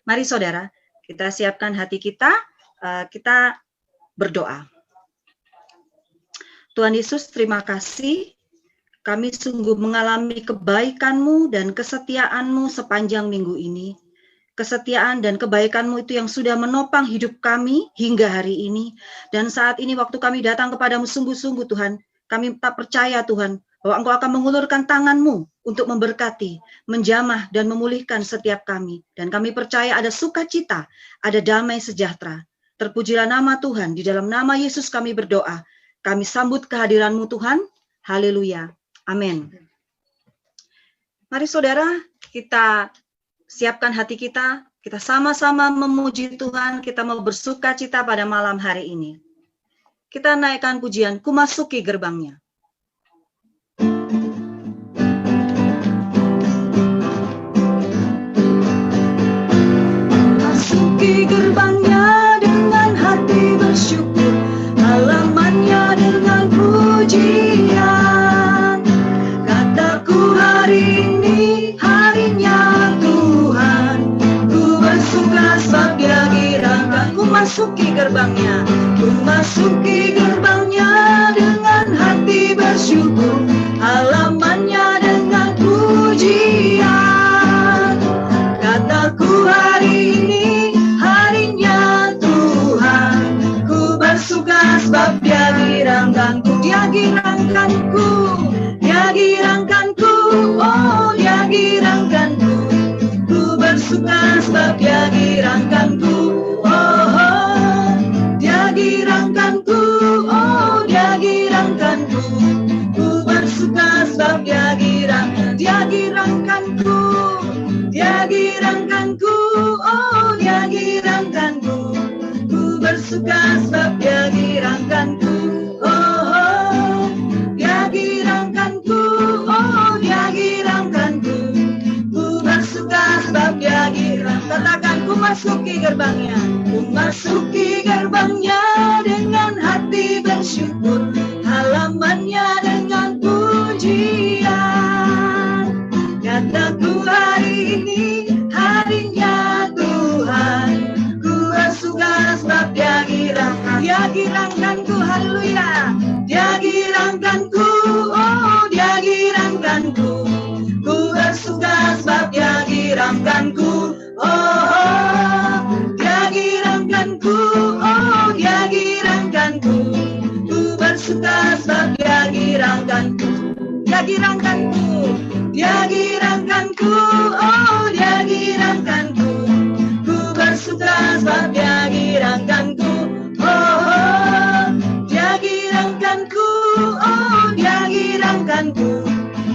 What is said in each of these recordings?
Mari saudara, kita siapkan hati kita, kita berdoa. Tuhan Yesus, terima kasih. Kami sungguh mengalami kebaikan-Mu dan kesetiaan-Mu sepanjang minggu ini. Kesetiaan dan kebaikan-Mu itu yang sudah menopang hidup kami hingga hari ini. Dan saat ini waktu kami datang kepadamu sungguh-sungguh Tuhan, kami tak percaya Tuhan, bahwa Engkau akan mengulurkan tangan-Mu untuk memberkati, menjamah dan memulihkan setiap kami. Dan kami percaya ada sukacita, ada damai sejahtera. Terpujilah nama Tuhan, di dalam nama Yesus kami berdoa. Kami sambut kehadiran-Mu Tuhan. Haleluya. Amin. Mari saudara, kita siapkan hati kita sama-sama memuji Tuhan, kita mau bersuka cita pada malam hari ini. Kita naikkan pujian, Ku Masuki Gerbangnya. Masuki gerbangnya dengan hati bersyukur, halamannya dengan pujian. Kataku hari ini harinya Tuhan, ku bersuka sebab Dia girangkan. Ku masuki gerbangnya, ku masuki gerbangnya dengan hati bersyukur, halamannya dengan pujian. Kataku hari ini harinya Tuhan, ku bersuka sebab Dia girangkanku. Dia girangkanku, Dia girangkanku, oh Dia girangkanku. Ku bersuka sebab Dia girangkanku, oh Dia girangkanku, oh Dia girangkanku. Ku bersuka sebab Dia girangkan, Dia girangkanku, Dia girangkanku, oh Dia girangkanku. Ku bersuka sebab Dia girangkanku, oh Dia girangkanku, oh Dia girangkanku. Ku bersuka sebab Dia girang. Katakan, ku masuki gerbangnya, ku masuki gerbangnya dengan hati bersyukur, halamannya dengan pujian. Kataku hari ini harinya Tuhan, ku bersuka sebab Dia girang. Dia girangkanku, haleluya. Dia girangkanku, oh Dia girangkanku. Ku bersuka sebab Dia girangkanku, oh Dia girangkanku, oh Dia girangkanku. Ku bersuka sebab Dia girangkanku. Dia girangkanku, Dia girangkanku, oh Dia girangkanku. Ku bersuka sebab Dia girangkanku, oh Dia girangkanku, oh Dia girangkanku.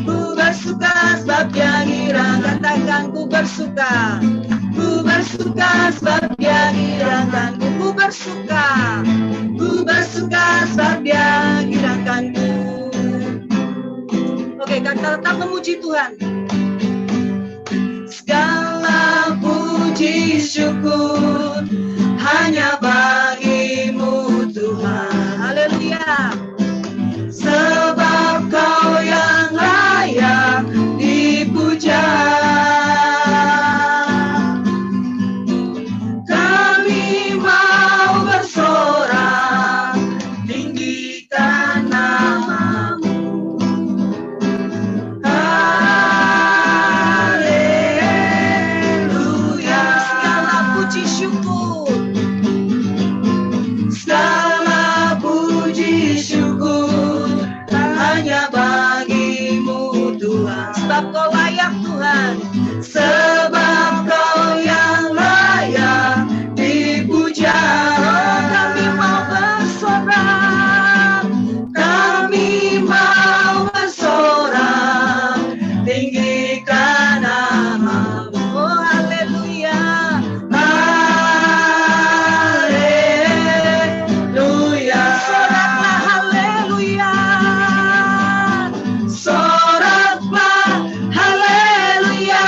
Ku bersuka sebab Dia girang. Katakan, ku bersuka, ku bersuka sebab Dia girangkanku. Ku bersuka, ku bersuka sebab Dia girangkanku. Oke, kita tetap memuji Tuhan. Segala puji syukur hanya bagi-Mu Tuhan. Haleluya. Sebab Kau yang layak dipuja. Kami mau bersorak, tinggikan nama-Mu. Haleluya. Segala puji syukur, segala puji syukur hanya bagi-Mu Tuhan. Sebab Kau layak Tuhan, sebab Kau yang layak dipuja. Kami mau bersorak, kami mau bersorak, tinggikan nama-Mu. Oh haleluya, haleluya. Soraklah haleluya, soraklah haleluya.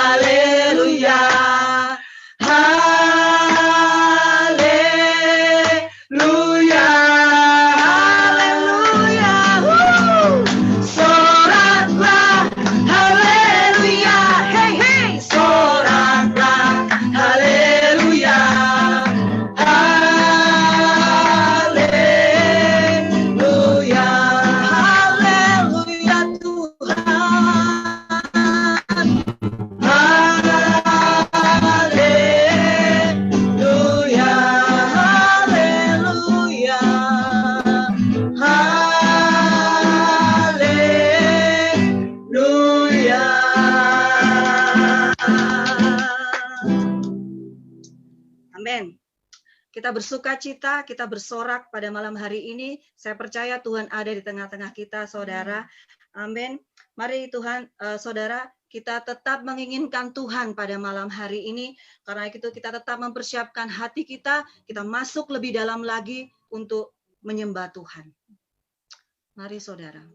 haleluya, haleluya, haleluya. Soraklah haleluya, hey hey, soraklah haleluya, haleluya, haleluya Tuhan, haleluya, haleluya, haleluya. Amin. Kita bersuka cita, kita bersorak pada malam hari ini. Saya percaya Tuhan ada di tengah-tengah kita, saudara. Amin. Mari Tuhan, saudara, kita tetap menginginkan Tuhan pada malam hari ini. Karena itu kita tetap mempersiapkan hati kita masuk lebih dalam lagi untuk menyembah Tuhan. Mari saudara.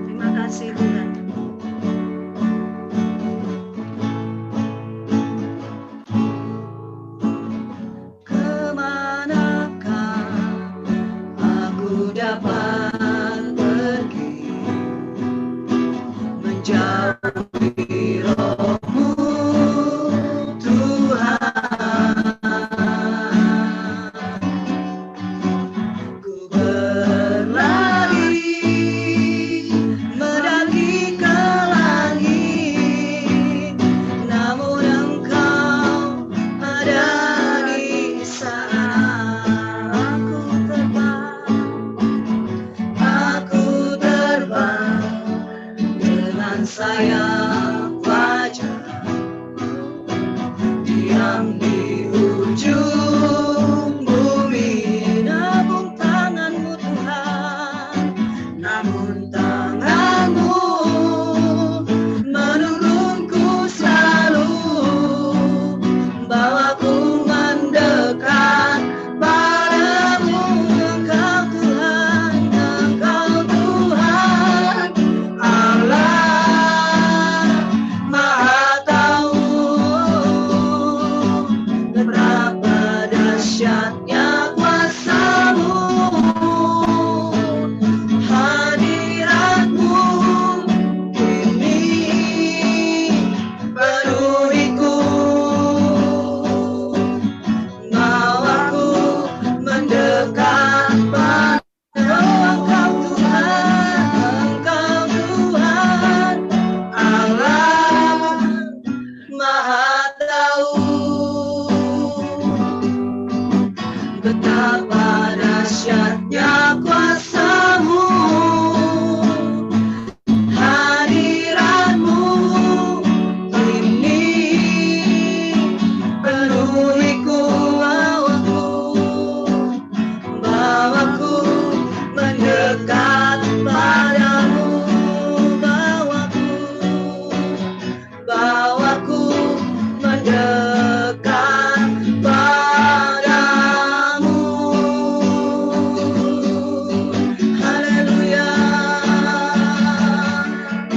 Terima kasih Tuhan. Dapat pergi menjauhi roh-Mu Tuhan, ku berlari mendaki ke langit, namun Engkau ada di sana. Sayang wajah diam di ujung bumi, namun tangan-Mu Tuhan, namun tangan-Mu menurunku selalu, bawaku mendekat padamu. Engkau Tuhan, Engkau Tuhan, Allah dahsyatnya kuasa-Mu, hadirat-Mu ini penuhiku, bawaku mendekat pada Engkau Tuhan, Engkau Tuhan, Allah Maha Tahu. Betapa dahsyatnya kuasa-Mu, hadirat-Mu ini penuhiku, bawaku mendekat padamu, bawaku mendekat padamu. Haleluya,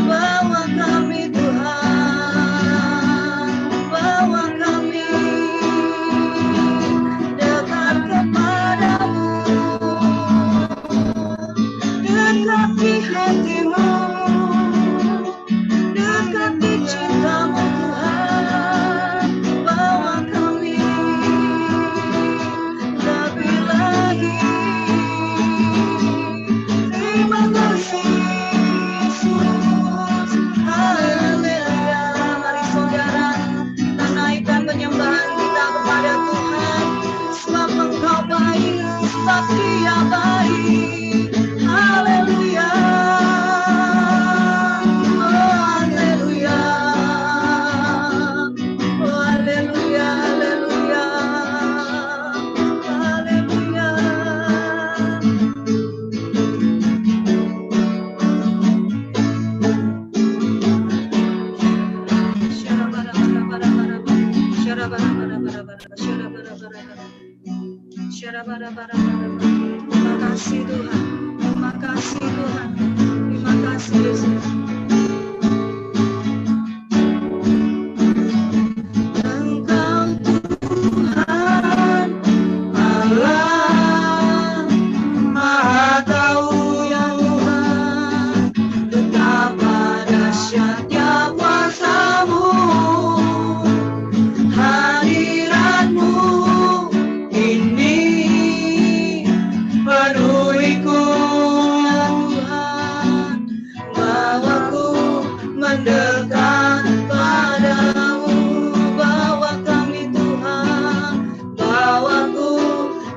bawa kami Tuhan, bawa kami dekat kepadamu, dekati hati-Mu, dekati cinta-Mu Tuhan, bawa kami lebih lagi. Terima kasih Yesus, haleluya. Mari saudara, kita naikkan penyembahan kita kepada Tuhan, sebab Engkau baik, sebab Dia baik. Haleluya, haleluya, haleluya, haleluya, haleluya. Terima kasih Tuhan, terima kasih Tuhan, terima mendekat padamu. Bawa kami Tuhan, bawaku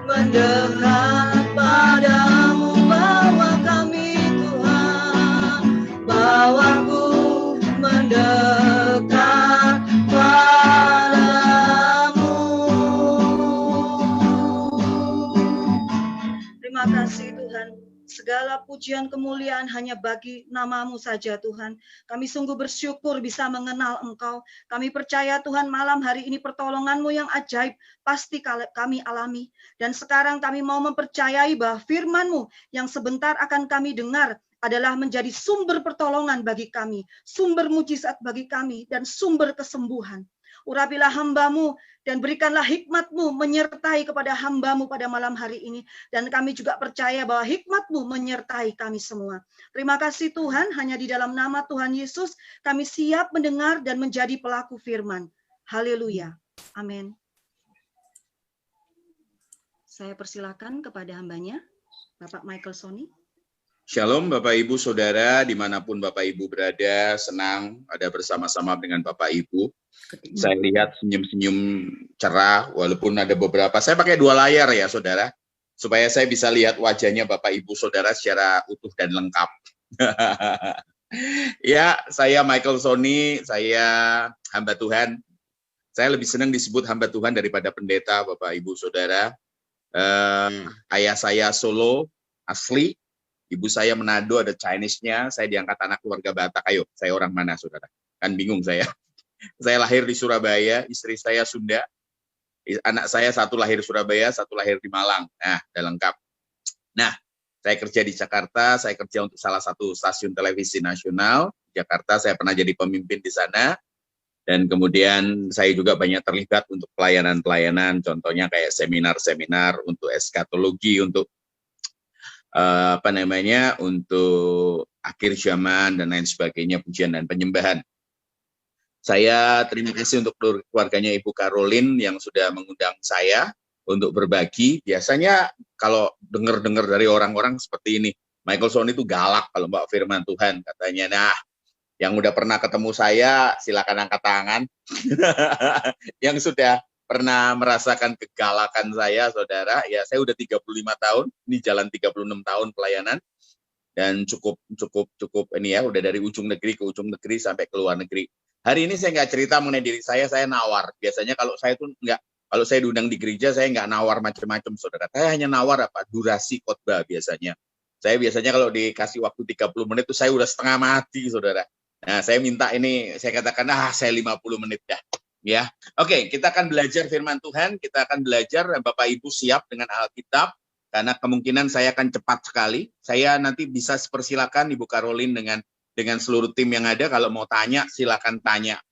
mendekat padamu. Bawa kami Tuhan, bawaku mendekat padamu. Terima kasih Tuhan. Segala pujian kemuliaan hanya bagi nama-Mu saja Tuhan. Kami sungguh bersyukur bisa mengenal Engkau. Kami percaya Tuhan malam hari ini pertolongan-Mu yang ajaib pasti kami alami. Dan sekarang kami mau mempercayai bahwa firman-Mu yang sebentar akan kami dengar adalah menjadi sumber pertolongan bagi kami, sumber mujizat bagi kami, dan sumber kesembuhan. Urapilah hamba-Mu dan berikanlah hikmat-Mu menyertai kepada hamba-Mu pada malam hari ini. Dan kami juga percaya bahwa hikmat-Mu menyertai kami semua. Terima kasih Tuhan, hanya di dalam nama Tuhan Yesus kami siap mendengar dan menjadi pelaku firman. Haleluya. Amin. Saya persilakan kepada hambanya, Bapak Michael Sony. Shalom Bapak Ibu Saudara, dimanapun Bapak Ibu berada, senang ada bersama-sama dengan Bapak Ibu. Saya lihat senyum-senyum cerah, walaupun ada beberapa, saya pakai 2 layar ya Saudara, supaya saya bisa lihat wajahnya Bapak Ibu Saudara secara utuh dan lengkap. Ya, saya Michael Sony, saya hamba Tuhan. Saya lebih senang disebut hamba Tuhan daripada pendeta Bapak Ibu Saudara. Ayah saya Solo, asli. Ibu saya Manado, ada Chinese-nya, saya diangkat anak keluarga Batak. Ayo, saya orang mana, Saudara? Kan bingung saya. Saya lahir di Surabaya, istri saya Sunda, anak saya satu lahir Surabaya, satu lahir di Malang. Nah, udah lengkap. Nah, saya kerja di Jakarta, saya kerja untuk salah satu stasiun televisi nasional. Di Jakarta, saya pernah jadi pemimpin di sana. Dan kemudian saya juga banyak terlibat untuk pelayanan-pelayanan, contohnya kayak seminar-seminar untuk eskatologi, untuk untuk akhir zaman dan lain sebagainya, pujian dan penyembahan. Saya terima kasih untuk keluarganya Ibu Caroline yang sudah mengundang saya untuk berbagi. Biasanya kalau dengar-dengar dari orang-orang seperti ini, Michael Sony itu galak kalau Mbak firman Tuhan katanya. Nah, yang udah pernah ketemu saya silakan angkat tangan. Yang sudah pernah merasakan kegalakan saya, Saudara, ya saya udah 35 tahun, ini jalan 36 tahun pelayanan, dan cukup ini ya, udah dari ujung negeri ke ujung negeri sampai ke luar negeri. Hari ini saya nggak cerita mengenai diri saya nawar. Biasanya kalau saya tuh kalau saya diundang di gereja, saya nggak nawar macam-macam, Saudara. Saya hanya nawar durasi khotbah biasanya. Saya biasanya kalau dikasih waktu 30 menit tuh saya udah setengah mati, Saudara. Nah, saya minta ini, saya katakan, saya 50 menit dah. Ya, oke, kita akan belajar firman Tuhan, kita akan belajar, Bapak Ibu siap dengan Alkitab, karena kemungkinan saya akan cepat sekali. Saya nanti bisa persilakan Ibu Caroline dengan seluruh tim yang ada, kalau mau tanya, silakan tanya.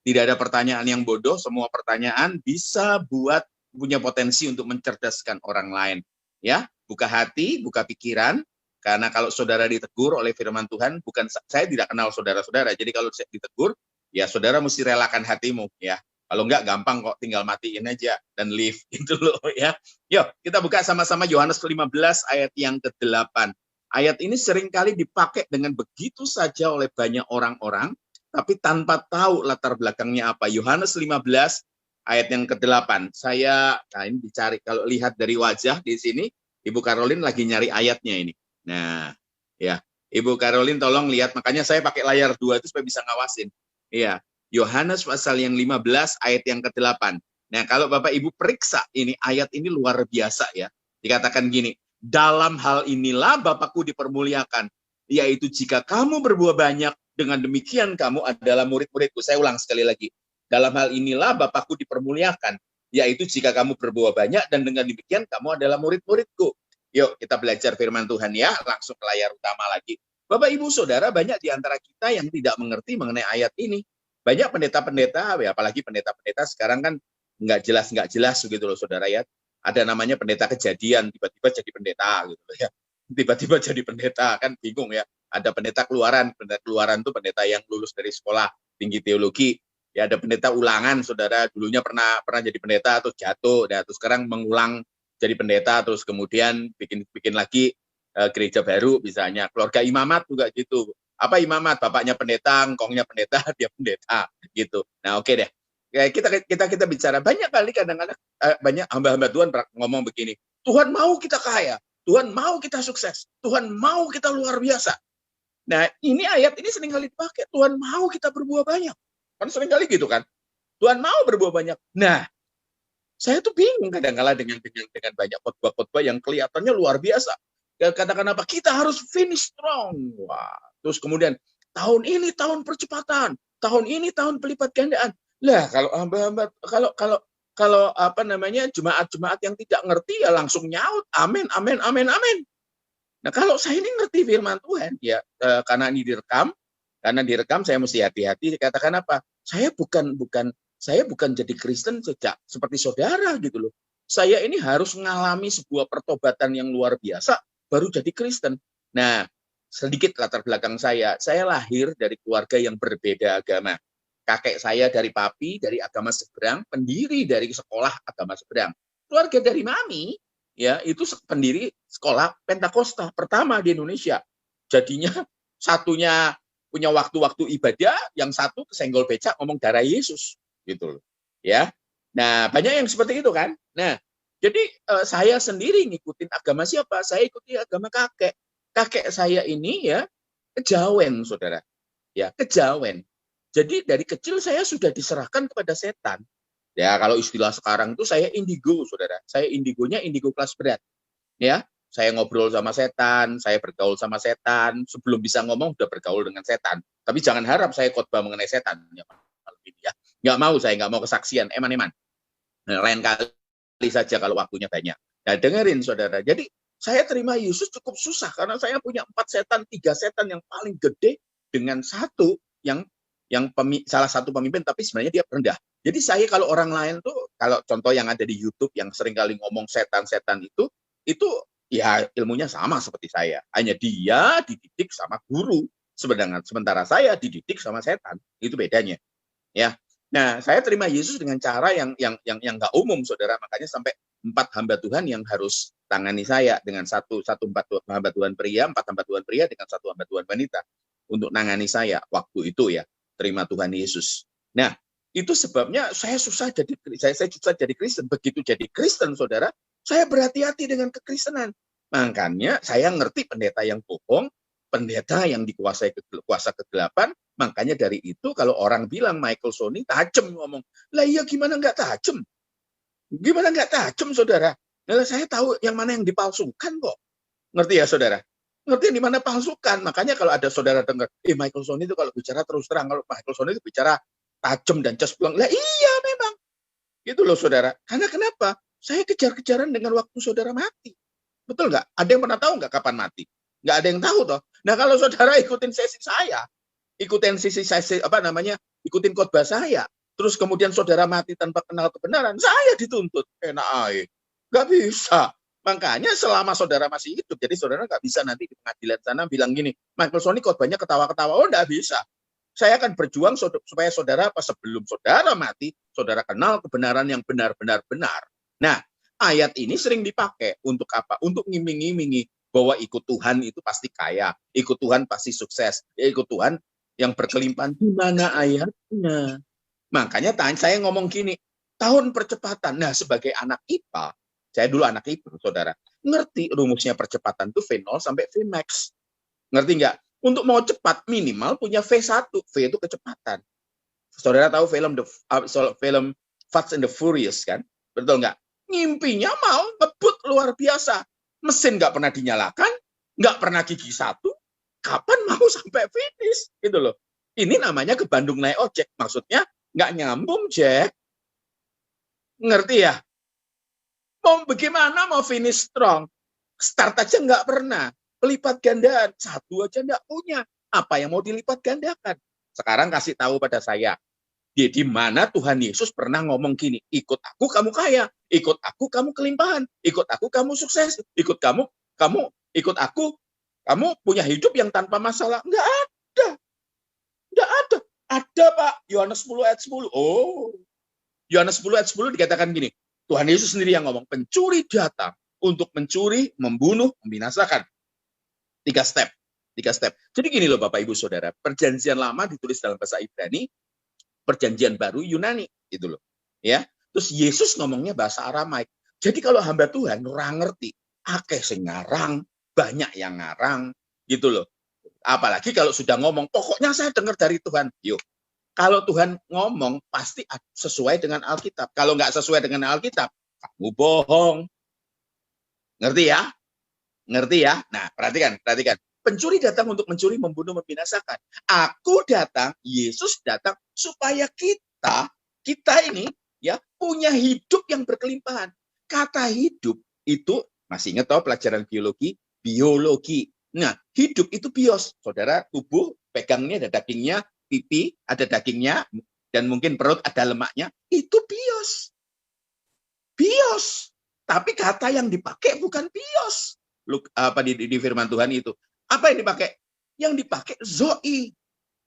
Tidak ada pertanyaan yang bodoh, semua pertanyaan bisa punya potensi untuk mencerdaskan orang lain. Ya, buka hati, buka pikiran, karena kalau saudara ditegur oleh firman Tuhan, saya tidak kenal saudara-saudara, jadi kalau saya ditegur, ya saudara mesti relakan hatimu ya. Kalau enggak gampang kok, tinggal matiin aja dan leave gitu loh ya. Yuk kita buka sama-sama Yohanes 15 ayat yang ke-8. Ayat ini seringkali dipakai dengan begitu saja oleh banyak orang-orang, tapi tanpa tahu latar belakangnya apa. Yohanes 15 ayat yang ke-8. Ini dicari, kalau lihat dari wajah di sini, Ibu Caroline lagi nyari ayatnya ini. Nah ya, Ibu Caroline tolong lihat, makanya saya pakai layar 2 itu supaya bisa ngawasin. Iya, Yohanes pasal yang 15 ayat yang ke-8. Nah, kalau Bapak Ibu periksa ini, ayat ini luar biasa ya. Dikatakan gini, dalam hal inilah Bapakku dipermuliakan, yaitu jika kamu berbuah banyak, dengan demikian kamu adalah murid-muridku. Saya ulang sekali lagi. Dalam hal inilah Bapakku dipermuliakan, yaitu jika kamu berbuah banyak, dan dengan demikian kamu adalah murid-muridku. Yuk, kita belajar firman Tuhan ya, langsung ke layar utama lagi. Bapak, Ibu, Saudara, banyak di antara kita yang tidak mengerti mengenai ayat ini. Banyak pendeta-pendeta, ya, apalagi pendeta-pendeta sekarang kan nggak jelas begitu loh, Saudara ya. Ada namanya pendeta kejadian, tiba-tiba jadi pendeta gitu ya. Tiba-tiba jadi pendeta, kan bingung ya. Ada pendeta keluaran itu pendeta yang lulus dari sekolah tinggi teologi. Ya, ada pendeta ulangan, Saudara, dulunya pernah jadi pendeta terus jatuh, dan terus sekarang mengulang jadi pendeta, terus kemudian bikin lagi gereja baru, misalnya keluarga imamat juga gitu. Apa imamat? Bapaknya pendeta, engkongnya pendeta, dia pendeta, gitu. Nah, oke deh. Kita bicara banyak kali kadang-kadang banyak hamba-hamba Tuhan ngomong begini. Tuhan mau kita kaya, Tuhan mau kita sukses, Tuhan mau kita luar biasa. Nah, ini ayat ini sering kali dipakai. Tuhan mau kita berbuah banyak. Kan sering kali gitu kan. Tuhan mau berbuah banyak. Nah, saya tuh bingung kadang-kala dengan banyak khotbah-khotbah yang kelihatannya luar biasa. Katakan apa? Kita harus finish strong. Wah, terus kemudian tahun ini tahun percepatan, tahun ini tahun pelipat gandaan. Lah, kalau hamba-hamba kalau apa namanya jemaat-jemaat yang tidak ngerti ya langsung nyaut. Amin, amin, amin, amin. Nah, kalau saya ini ngerti firman Tuhan, ya karena direkam, saya mesti hati-hati. Dikatakan apa? Saya bukan jadi Kristen sejak seperti saudara gitu loh. Saya ini harus mengalami sebuah pertobatan yang luar biasa baru jadi Kristen. Nah, sedikit latar belakang saya lahir dari keluarga yang berbeda agama. Kakek saya dari papi, dari agama seberang, pendiri dari sekolah agama seberang. Keluarga dari mami, ya itu pendiri sekolah Pentakosta pertama di Indonesia. Jadinya satunya punya waktu-waktu ibadah, yang satu kesenggol becak ngomong darah Yesus, gitu loh. Ya, nah banyak yang seperti itu kan. Nah, jadi saya sendiri ngikutin agama siapa? Saya ikuti agama kakek. Kakek saya ini ya kejawen, saudara. Ya, kejawen. Jadi dari kecil saya sudah diserahkan kepada setan. Ya, kalau istilah sekarang itu saya indigo, saudara. Saya indigonya indigo kelas berat. Ya, saya ngobrol sama setan, saya bergaul sama setan. Sebelum bisa ngomong, udah bergaul dengan setan. Tapi jangan harap saya khotbah mengenai setan. Ya, nggak mau, saya nggak mau kesaksian, eman-eman. Nah, lain kali saja kalau waktunya banyak. Nah, dengerin, saudara. Jadi, saya terima Yesus cukup susah, karena saya punya 3 setan yang paling gede, dengan satu yang salah satu pemimpin, tapi sebenarnya dia rendah. Jadi saya kalau orang lain tuh, kalau contoh yang ada di YouTube yang sering kali ngomong setan-setan itu ya ilmunya sama seperti saya. Hanya dia dididik sama guru, sementara saya dididik sama setan. Itu bedanya. Ya. Nah, saya terima Yesus dengan cara yang nggak umum, saudara. Makanya sampai 4 hamba Tuhan yang harus tangani saya dengan satu hamba Tuhan pria, 4 hamba Tuhan pria dengan 1 hamba Tuhan wanita untuk nangani saya waktu itu ya. Terima Tuhan Yesus. Nah, itu sebabnya saya susah jadi Kristen. Begitu jadi Kristen, saudara, saya berhati-hati dengan kekristenan. Makanya saya ngerti pendeta yang bohong, pendeta yang dikuasai kuasa kegelapan. Makanya dari itu kalau orang bilang Michael Sony tajam ngomong, lah iya gimana nggak tajam? Gimana nggak tajam, saudara? Nah, saya tahu yang mana yang dipalsukan kok. Ngerti ya, saudara? Ngerti di mana palsukan. Makanya kalau ada saudara dengar, Michael Sony itu kalau bicara terus terang, kalau Michael Sony itu bicara tajam dan cesplong. Lah iya memang. Gitu loh, saudara. Karena kenapa? Saya kejar-kejaran dengan waktu saudara mati. Betul nggak? Ada yang pernah tahu nggak kapan mati? Nggak ada yang tahu toh. Nah, kalau saudara ikutin sesi saya, ikutin ikutin khotbah saya, terus kemudian saudara mati tanpa kenal kebenaran, saya dituntut. Enak aja. Nggak bisa. Makanya selama saudara masih hidup, jadi saudara nggak bisa nanti di pengadilan sana bilang gini, Michael Sony khotbahnya ketawa-ketawa. Oh, nggak bisa. Saya akan berjuang supaya saudara sebelum saudara mati, saudara kenal kebenaran yang benar-benar benar. Nah, ayat ini sering dipakai untuk apa? Untuk ngiming-ngimingi bahwa ikut Tuhan itu pasti kaya, ikut Tuhan pasti sukses, ikut Tuhan yang berkelimpahan. Di mana ayatnya? Makanya saya ngomong gini, tahun percepatan. Nah, sebagai anak IPA, saya dulu anak IPA, saudara, ngerti rumusnya percepatan itu V0 sampai Vmax. Ngerti nggak? Untuk mau cepat, minimal punya V1. V itu kecepatan. Saudara tahu film Fast and the Furious, kan? Betul nggak? Ngimpinya mau ngebut luar biasa. Mesin nggak pernah dinyalakan, nggak pernah gigi satu. Kapan mau sampai finish? Gitu loh. Ini namanya ke Bandung naik ojek. Maksudnya nggak nyambung, Jack. Ngerti ya? Mau bagaimana mau finish strong? Start aja nggak pernah. Pelipat gandaan, satu aja nggak punya. Apa yang mau dilipat gandakan? Sekarang kasih tahu pada saya. Di mana Tuhan Yesus pernah ngomong gini, ikut aku kamu kaya, ikut aku kamu kelimpahan, ikut aku kamu sukses, ikut aku kamu punya hidup yang tanpa masalah. Nggak ada. Nggak ada. Ada, Pak. Yohanes 10 ayat 10. Oh. Yohanes 10 ayat 10 dikatakan gini, Tuhan Yesus sendiri yang ngomong, pencuri datang untuk mencuri, membunuh, membinasakan. 3 step. 3 step. Jadi gini loh Bapak Ibu Saudara, perjanjian lama ditulis dalam bahasa Ibrani, perjanjian baru Yunani, gitu loh. Ya. Terus Yesus ngomongnya bahasa Aramaik. Jadi kalau hamba Tuhan orang ngerti, akeh sing ngarang, banyak yang ngarang, gitu loh. Apalagi kalau sudah ngomong, pokoknya saya dengar dari Tuhan. Yuk, kalau Tuhan ngomong, pasti sesuai dengan Alkitab. Kalau nggak sesuai dengan Alkitab, kamu bohong. Ngerti ya? Ngerti ya? Nah, perhatikan. Pencuri datang untuk mencuri, membunuh, membinasakan. Aku datang, Yesus datang, supaya kita ini ya punya hidup yang berkelimpahan. Kata hidup itu, masih ingat toh pelajaran biologi. Nah, hidup itu bios. Saudara, tubuh pegangnya ada dagingnya, pipi ada dagingnya, dan mungkin perut ada lemaknya. Itu bios. Bios. Tapi kata yang dipakai bukan bios. Di firman Tuhan itu. Apa yang dipakai? Yang dipakai zoe.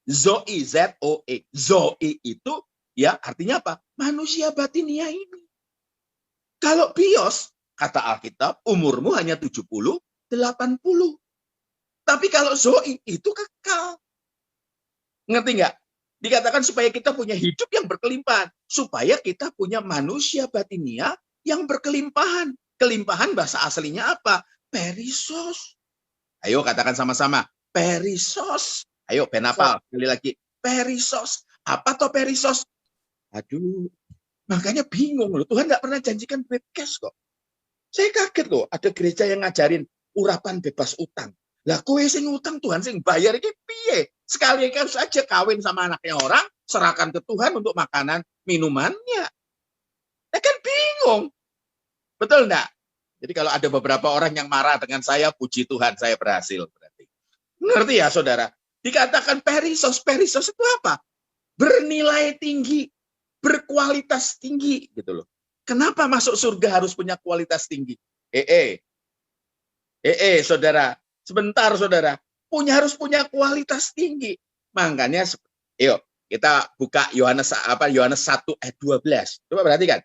Zoe, Z-O-E. Zoe itu ya artinya apa? Manusia batinia ini. Kalau bios, kata Alkitab, umurmu hanya 70, 80. Tapi kalau zoe itu kekal. Ngerti nggak? Dikatakan supaya kita punya hidup yang berkelimpahan. Supaya kita punya manusia batinia yang berkelimpahan. Kelimpahan bahasa aslinya apa? Perisos. Ayo katakan sama-sama. Perisos. Ayo benapal. Sekali lagi. Perisos. Apa toh perisos? Aduh. Makanya bingung loh. Tuhan nggak pernah janjikan duit cash kok. Saya kaget loh. Ada gereja yang ngajarin urapan bebas utang. Lah kowe sing utang Tuhan sing bayar iki piye? Sekali saja kawin sama anaknya orang, serahkan ke Tuhan untuk makanan, minumannya. Ya kan bingung. Betul enggak? Jadi kalau ada beberapa orang yang marah dengan saya, puji Tuhan, saya berhasil. Berarti. Ngerti ya saudara? Dikatakan perisos. Perisos itu apa? Bernilai tinggi, berkualitas tinggi. Gitu loh. Kenapa masuk surga harus punya kualitas tinggi? Saudara. Sebentar saudara. Harus punya kualitas tinggi. Makanya, yuk kita buka Yohanes 1 ayat 12. Coba perhatikan.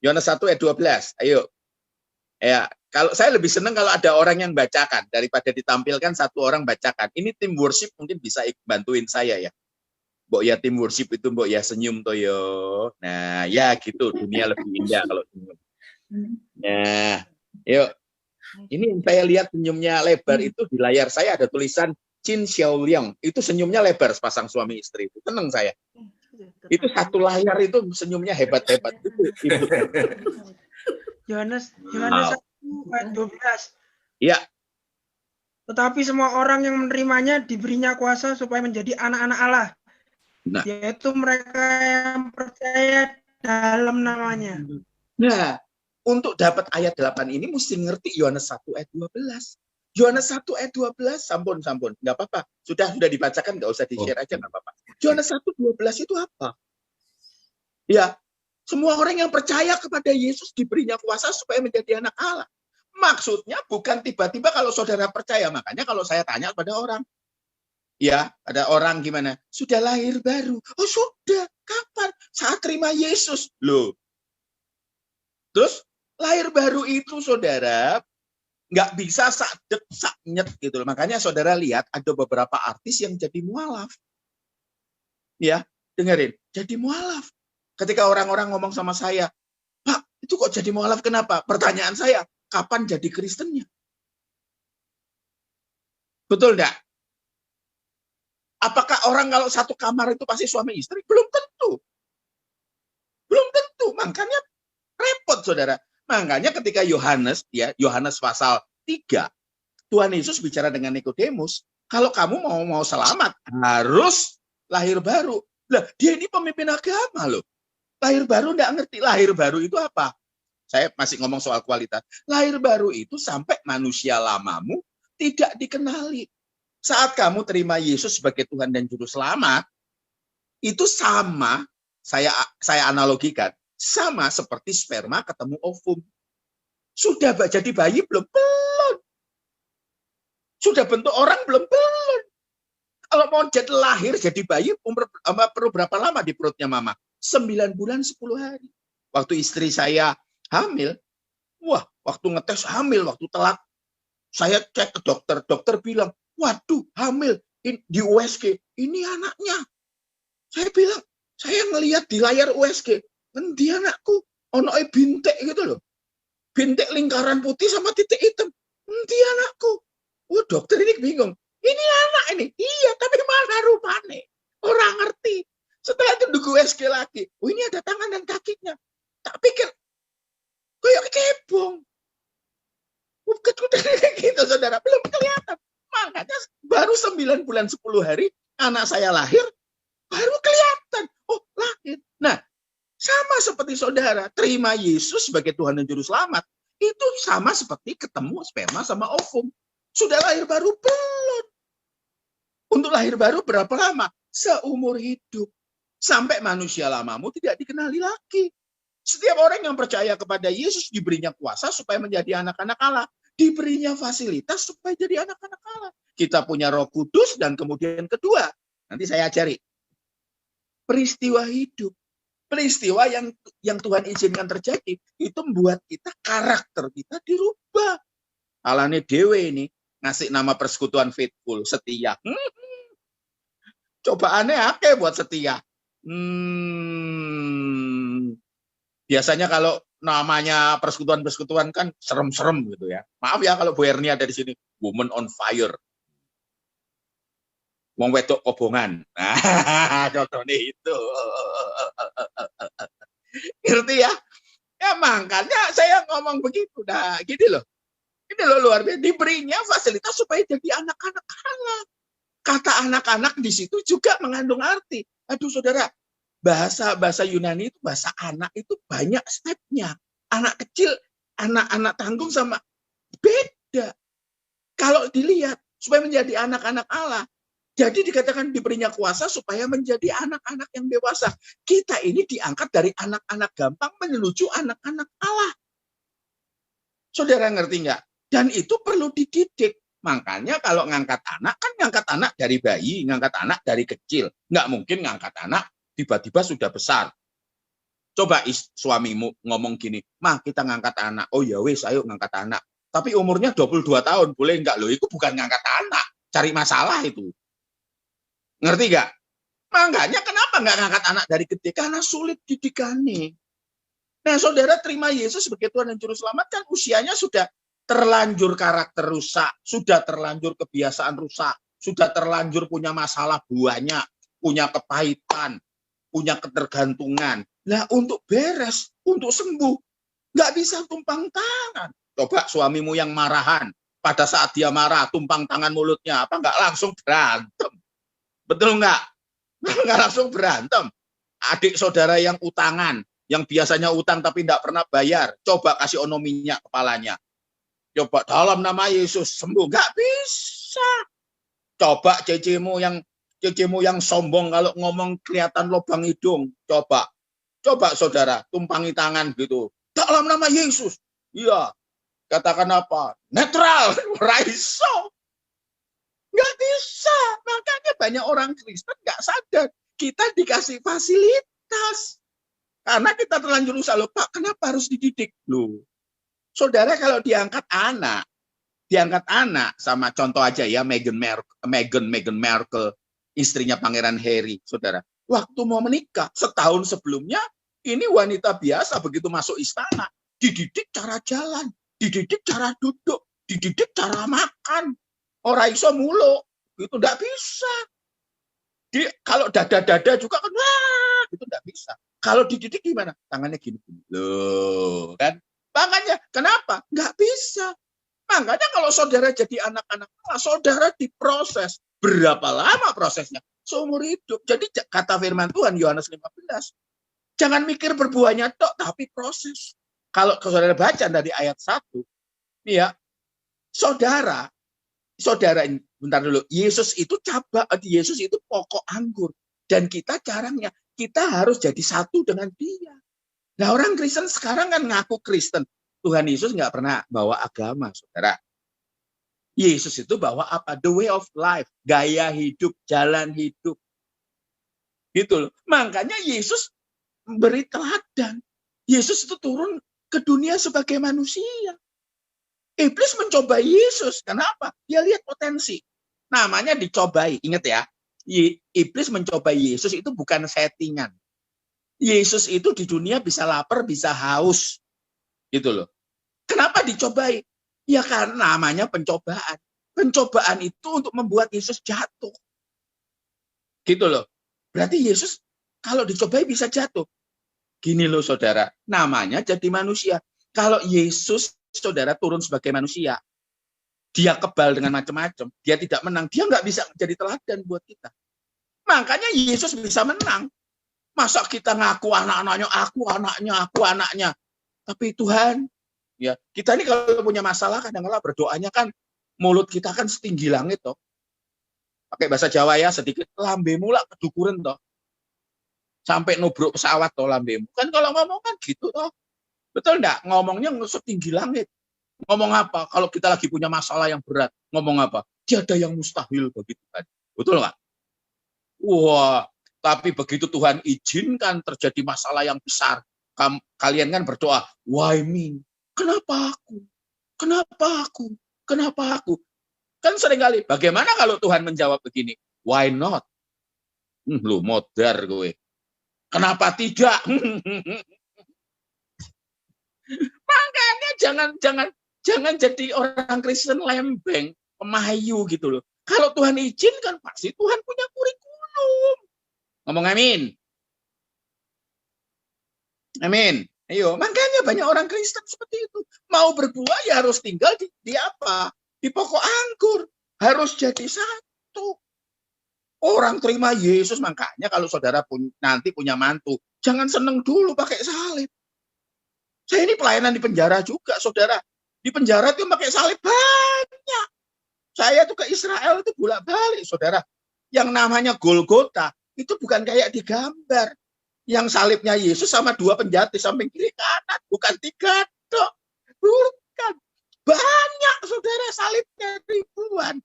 Yohanes 1 ayat 12. Ayo. Ya, kalau saya lebih senang kalau ada orang yang bacakan daripada ditampilkan satu orang bacakan. Ini tim worship mungkin bisa bantuin saya ya. Mbok ya tim worship itu mbok ya senyum toh yo. Nah, ya gitu dunia lebih indah kalau senyum. Nah, yuk. Ini yang saya lihat senyumnya lebar itu di layar saya ada tulisan Chin Xiaoliang. Itu senyumnya lebar sepasang suami istri itu. Senang saya. Itu satu layar itu senyumnya hebat-hebat itu. Yohanes 1 ayat 12. Iya. Tetapi semua orang yang menerimanya diberinya kuasa supaya menjadi anak-anak Allah. Nah. Yaitu mereka yang percaya dalam namanya. Nah, untuk dapat ayat 8 ini mesti ngerti Yohanes 1 ayat 12. Yohanes 1 ayat 12, sampun. Nggak apa-apa. Sudah dibacakan, nggak usah di-share aja, nggak apa-apa. Yohanes 1:12 itu apa? Ya, semua orang yang percaya kepada Yesus diberinya kuasa supaya menjadi anak Allah. Maksudnya bukan tiba-tiba kalau saudara percaya. Makanya kalau saya tanya pada orang, ya, ada orang gimana? Sudah lahir baru. Oh sudah, kapan? Saat terima Yesus. Loh. Terus lahir baru itu saudara, nggak bisa sak-nyet gitu loh. Makanya saudara lihat ada beberapa artis yang jadi mualaf. Ya, dengerin, jadi mualaf. Ketika orang-orang ngomong sama saya, Pak, itu kok jadi mualaf kenapa? Pertanyaan saya, kapan jadi Kristennya? Betul enggak? Apakah orang kalau satu kamar itu pasti suami istri? Belum tentu. Belum tentu. Makanya repot, saudara. Makanya ketika Yohanes pasal 3, Tuhan Yesus bicara dengan Nikodemus, kalau kamu mau selamat, harus lahir baru. Lah, dia ini pemimpin agama loh. Lahir baru enggak ngerti. Lahir baru itu apa? Saya masih ngomong soal kualitas. Lahir baru itu sampai manusia lamamu tidak dikenali. Saat kamu terima Yesus sebagai Tuhan dan Juru Selamat, itu sama, saya analogikan, sama seperti sperma ketemu ovum. Sudah jadi bayi belum? Belum. Sudah bentuk orang belum? Belum. Kalau mau lahir jadi bayi, perlu berapa lama di perutnya mama? 9 bulan 10 hari. Waktu istri saya hamil, waktu ngetes hamil, waktu telat, saya cek ke dokter bilang, waduh hamil di USG, ini anaknya. Saya bilang, saya ngelihat di layar USG, endi anakku, onoe bintik gitu loh. Bintik lingkaran putih sama titik hitam. Endi anakku. Oh, dokter ini bingung. Ini anak ini. Iya, tapi mana rupanya? Orang ngerti. Setelah itu nunggu USG lagi. Oh, ini ada tangan dan kakinya. Tak pikir, kayak kebong. Gitu, saudara. Belum kelihatan. Makanya baru 9 bulan 10 hari, anak saya lahir, baru kelihatan. Oh, lahir. Nah, sama seperti saudara, terima Yesus sebagai Tuhan dan Juru Selamat. Itu sama seperti ketemu sperma sama ovum. Sudah lahir baru belum. Untuk lahir baru berapa lama? Seumur hidup. Sampai manusia lamamu tidak dikenali lagi. Setiap orang yang percaya kepada Yesus diberinya kuasa supaya menjadi anak-anak Allah. Diberinya fasilitas supaya jadi anak-anak Allah. Kita punya Roh Kudus dan kemudian kedua. Nanti saya ajari. Peristiwa hidup. Peristiwa yang Tuhan izinkan terjadi, itu membuat kita, karakter kita dirubah. Alane dewe ini, ngasih nama persekutuan faithful, setia. Cobaannya akeh buat setia. Biasanya kalau namanya persekutuan-persekutuan kan serem-serem gitu ya. Maaf ya kalau Bu Erni ada di sini. Woman on fire. Wong wedok kobongan. Nah, contohnya itu. Ngerti ya? Ya makanya saya ngomong begitu. Nah, gini loh. Ini loh luar biasa. Diberinya fasilitas supaya jadi anak-anak Allah. Kata anak-anak di situ juga mengandung arti. Aduh saudara, bahasa Yunani itu, bahasa anak itu banyak stepnya. Anak kecil, anak-anak tanggung sama beda. Kalau dilihat, supaya menjadi anak-anak Allah, jadi dikatakan diberinya kuasa supaya menjadi anak-anak yang dewasa. Kita ini diangkat dari anak-anak gampang menuju anak-anak Allah. Saudara ngerti nggak? Dan itu perlu dididik. Makanya kalau ngangkat anak, kan ngangkat anak dari bayi, ngangkat anak dari kecil. Nggak mungkin ngangkat anak tiba-tiba sudah besar. Coba suamimu ngomong gini, "Mah, kita ngangkat anak." "Oh ya wis, ayo ngangkat anak." Tapi umurnya 22 tahun, boleh nggak? Loh, itu bukan ngangkat anak. Cari masalah itu. Ngerti nggak? Makanya kenapa nggak ngangkat anak dari gede? Karena sulit didikannya. Nah, saudara terima Yesus sebagai Tuhan dan Juru Selamat kan usianya sudah terlanjur karakter rusak, sudah terlanjur kebiasaan rusak, sudah terlanjur punya masalah banyak, punya kepahitan, punya ketergantungan. Nah, untuk beres, untuk sembuh, nggak bisa tumpang tangan. Coba suamimu yang marahan, pada saat dia marah, tumpang tangan mulutnya, apa nggak langsung berantem? Betul nggak? Nggak langsung berantem. Adik saudara yang utangan, yang biasanya utang tapi nggak pernah bayar, coba kasih ono minyak kepalanya. Coba dalam nama Yesus sembuh. Nggak bisa. Coba cecemu yang sombong kalau ngomong kelihatan lubang hidung. Coba saudara, tumpangi tangan gitu. Dalam nama Yesus. Iya. Katakan apa? Netral. Raiso. Nggak bisa. Makanya banyak orang Kristen nggak sadar. Kita dikasih fasilitas. Karena kita terlanjur usaha. Loh, Pak, kenapa harus dididik? Loh, saudara kalau diangkat anak sama contoh aja ya, Meghan Markle, istrinya Pangeran Harry, saudara. Waktu mau menikah, setahun sebelumnya, ini wanita biasa begitu masuk istana. Dididik cara jalan, dididik cara duduk, dididik cara makan. Ora iso muluk, itu enggak bisa. Kalau dada-dada juga kan, wah, itu enggak bisa. Kalau dididik gimana? Tangannya gini. Loh, kan? Makanya, kenapa? Enggak bisa. Makanya kalau saudara jadi anak-anak Allah, saudara diproses. Berapa lama prosesnya? Seumur hidup. Jadi kata firman Tuhan, Yohanes 15, jangan mikir berbuahnya tok, tapi proses. Kalau saudara baca dari ayat 1, ya, saudara, bentar dulu, Yesus itu pokok anggur. Dan kita caranya, kita harus jadi satu dengan dia. Nah, orang Kristen sekarang kan ngaku Kristen. Tuhan Yesus nggak pernah bawa agama, saudara. Yesus itu bawa apa? The way of life, gaya hidup, jalan hidup. Gitu loh. Makanya Yesus memberi teladan. Yesus itu turun ke dunia sebagai manusia. Iblis mencoba Yesus. Kenapa? Dia lihat potensi. Namanya dicobai. Ingat ya, iblis mencobai Yesus itu bukan settingan. Yesus itu di dunia bisa lapar, bisa haus. Gitu loh. Kenapa dicobai? Ya karena namanya pencobaan. Pencobaan itu untuk membuat Yesus jatuh. Gitu loh. Berarti Yesus kalau dicobai bisa jatuh. Gini loh saudara, namanya jadi manusia. Kalau Yesus saudara turun sebagai manusia, dia kebal dengan macam-macam, dia tidak menang, dia nggak bisa jadi teladan buat kita. Makanya Yesus bisa menang. Masa kita ngaku anak-anaknya, aku anaknya. Tapi Tuhan, ya kita ini kalau punya masalah kadang-kadang berdoanya kan mulut kita kan setinggi langit toh. Pakai bahasa Jawa ya sedikit, lambemu lah kedukuran toh. Sampai nubruk pesawat toh lambemu. Kan kalau ngomong kan gitu toh. Betul enggak? Ngomongnya setinggi langit. Ngomong apa? Kalau kita lagi punya masalah yang berat, ngomong apa? Tiada yang mustahil bagi Tuhan. Betul enggak? Wah, tapi begitu Tuhan izinkan terjadi masalah yang besar, kalian kan berdoa, why me? Kenapa aku? Kenapa aku? Kenapa aku? Kan seringkali, bagaimana kalau Tuhan menjawab begini? Why not? Lu modar gue. Kenapa tidak? Makanya jangan jadi orang Kristen lembeng, pemayu gitu loh. Kalau Tuhan izinkan, pasti Tuhan punya kurikulum. Ngomong amin. Amin. Ayo, makanya banyak orang Kristen seperti itu. Mau berbuah ya harus tinggal di apa? Di pokok anggur. Harus jadi satu. Orang terima Yesus, makanya kalau saudara nanti punya mantu, jangan seneng dulu pakai salib. Saya ini pelayanan di penjara juga, saudara. Di penjara itu pakai salib banyak. Saya tuh ke Israel itu bolak-balik, saudara. Yang namanya Golgota, itu bukan kayak digambar. Yang salibnya Yesus sama dua penjahat di samping kiri kanan, bukan tiga, dok. Bukan. Banyak, saudara, salibnya ribuan.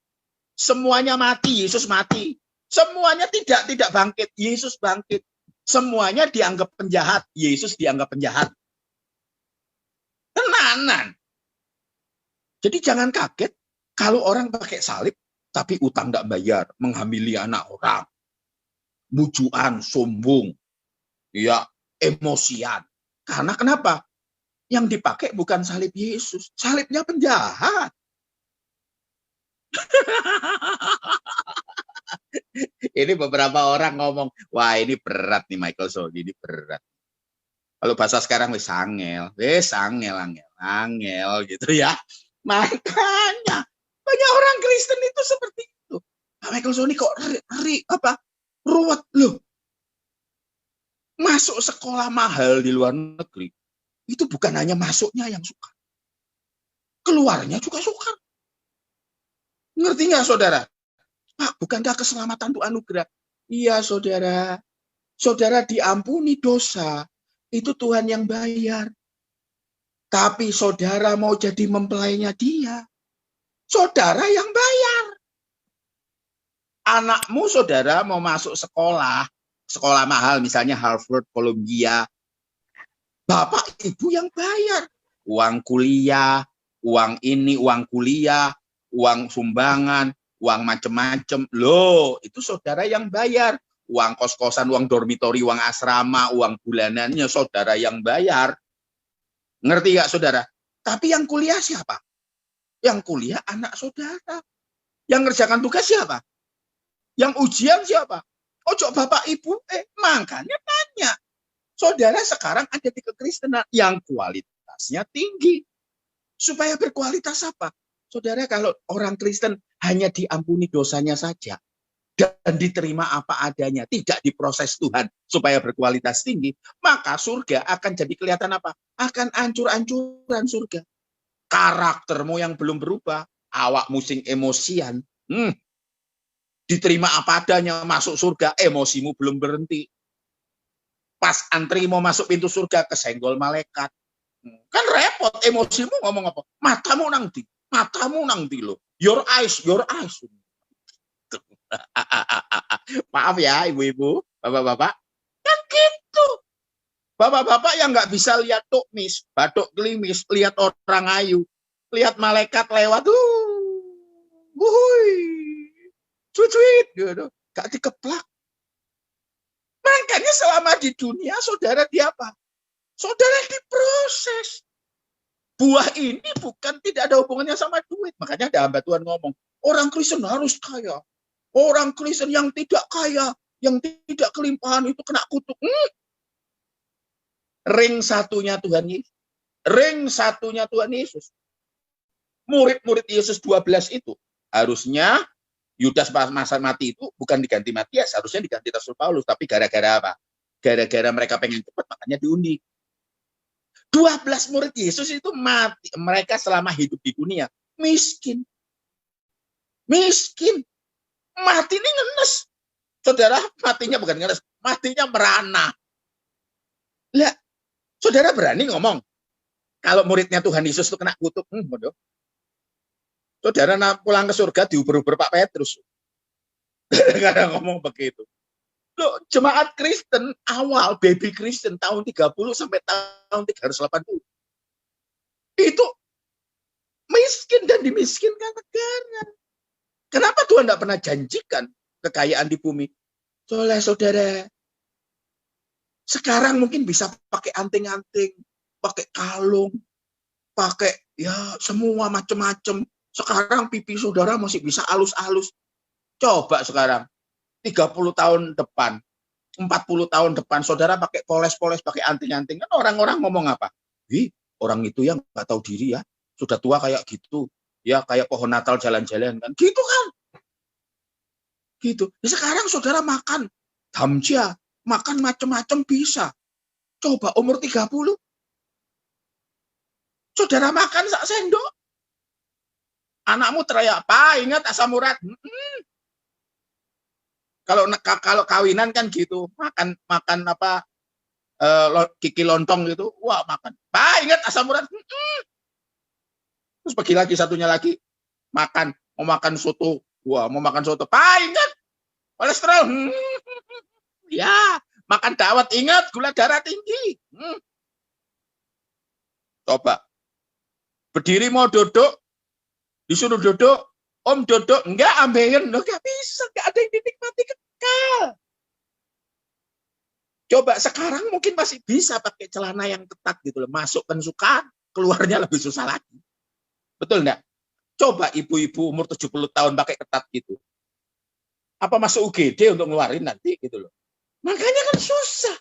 Semuanya mati, Yesus mati. Semuanya tidak bangkit, Yesus bangkit. Semuanya dianggap penjahat, Yesus dianggap penjahat. Tenanan. Jadi jangan kaget kalau orang pakai salib, tapi utang nggak bayar, menghamili anak orang, bujuan, sombong, ya emosian. Karena kenapa? Yang dipakai bukan salib Yesus, salibnya penjahat. Ini beberapa orang ngomong, wah ini berat nih Michael Sodi, ini berat. Kalau bahasa sekarang angel gitu ya. Makanya banyak orang Kristen itu seperti itu. Pak Michael Sodi kok ruwet loh. Masuk sekolah mahal di luar negeri, itu bukan hanya masuknya yang suka. Keluarnya juga suka. Ngerti nggak saudara? Pak, bukankah keselamatan itu anugerah? Iya, saudara. Saudara diampuni dosa. Itu Tuhan yang bayar. Tapi saudara mau jadi mempelainya dia. Saudara yang bayar. Anakmu, saudara, mau masuk sekolah mahal, misalnya Harvard, Columbia. Bapak, ibu yang bayar. Uang kuliah, uang ini, uang kuliah, uang sumbangan, uang macam-macam. Loh, itu saudara yang bayar. Uang kos-kosan, uang dormitori, uang asrama, uang bulanannya saudara yang bayar. Ngerti gak saudara? Tapi yang kuliah siapa? Yang kuliah anak saudara. Yang ngerjakan tugas siapa? Yang ujian siapa? Ojo bapak ibu. Makanya tanya. Saudara sekarang ada di kekristenan yang kualitasnya tinggi. Supaya berkualitas apa? Saudara, kalau orang Kristen hanya diampuni dosanya saja dan diterima apa adanya, tidak diproses Tuhan supaya berkualitas tinggi, maka surga akan jadi kelihatan apa? Akan ancur-ancuran surga. Karaktermu yang belum berubah, awakmu sing emosian, diterima apa adanya, masuk surga, emosimu belum berhenti. Pas antri mau masuk pintu surga, kesenggol malaikat. Kan repot, emosimu ngomong apa? Matamu nanti loh. Your eyes. Maaf ya ibu-ibu, bapak-bapak. Kan gitu. Bapak-bapak yang nggak bisa lihat tukmis, batuk gelimis, lihat orang ayu, lihat malaikat lewat. Cuit-cuit, gitu. Gak dikeplak. Makanya selama di dunia, saudara di apa? Saudara diproses. Buah ini bukan tidak ada hubungannya sama duit. Makanya ada hamba Tuhan ngomong, orang Kristen harus kaya. Orang Kristen yang tidak kaya, yang tidak kelimpahan itu kena kutuk. Ring satunya Tuhan Yesus. Ring satunya Tuhan Yesus. Murid-murid Yesus 12 itu harusnya Yudas masa mati itu bukan diganti Matias, harusnya diganti Rasul Paulus. Tapi gara-gara apa? Gara-gara mereka pengen cepat, makanya diundi. 12 murid Yesus itu mati. Mereka selama hidup di dunia miskin. Miskin. Mati ini ngenes. Saudara, matinya bukan ngenes, matinya merana. Lah, saudara berani ngomong kalau muridnya Tuhan Yesus itu kena kutuk? Saudara pulang ke surga diuber-uber Pak Petrus. Gara-gara ngomong begitu. Loh, jemaat Kristen awal, baby Kristen tahun 30 sampai tahun 380. Itu miskin dan dimiskinkan negara. Kenapa Tuhan tidak pernah janjikan kekayaan di bumi? Soalnya saudara, sekarang mungkin bisa pakai anting-anting, pakai kalung, pakai ya semua macam-macam. Sekarang pipi saudara masih bisa halus-halus. Coba sekarang. 30 tahun depan, 40 tahun depan, saudara pakai poles-poles, pakai anting-anting. Kan orang-orang ngomong apa? Orang itu yang nggak tahu diri ya, sudah tua kayak gitu. Ya kayak pohon Natal jalan-jalan kan. Gitu kan. Gitu. Ya, sekarang saudara makan damja, makan macam-macam bisa. Coba umur 30. Saudara makan sak sendok. Anakmu teriak, "Pak, ingat asam urat." Kalau kawinan kan gitu, makan apa kiki lontong gitu, wah makan. Pak, ingat asam urat. Terus pergi lagi satunya lagi makan, mau makan soto, wah mau makan soto. Pak, ingat kolesterol. Ya, makan dawet, ingat gula darah tinggi. Coba berdiri mau duduk, disuruh duduk. Om duduk, enggak ambeien, enggak bisa, enggak ada yang dinikmati kekal. Coba sekarang mungkin masih bisa pakai celana yang ketat gitu loh, masukkan suka, keluarnya lebih susah lagi. Betul enggak? Coba ibu-ibu umur 70 tahun pakai ketat gitu. Apa masuk UGD untuk ngeluarin nanti gitu loh. Makanya kan susah.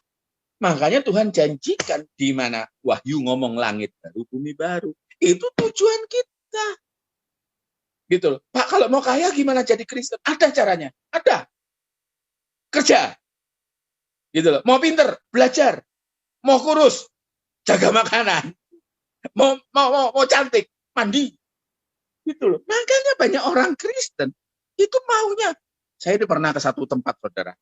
Makanya Tuhan janjikan di mana Wahyu ngomong langit baru, bumi baru. Itu tujuan kita. Gitu loh. Pak, kalau mau kaya gimana jadi Kristen? Ada caranya. Ada. Kerja. Gitu loh. Mau pinter, belajar. Mau kurus, jaga makanan. Mau cantik, mandi. Gitu loh. Makanya banyak orang Kristen itu maunya. Saya itu pernah ke satu tempat, saudara.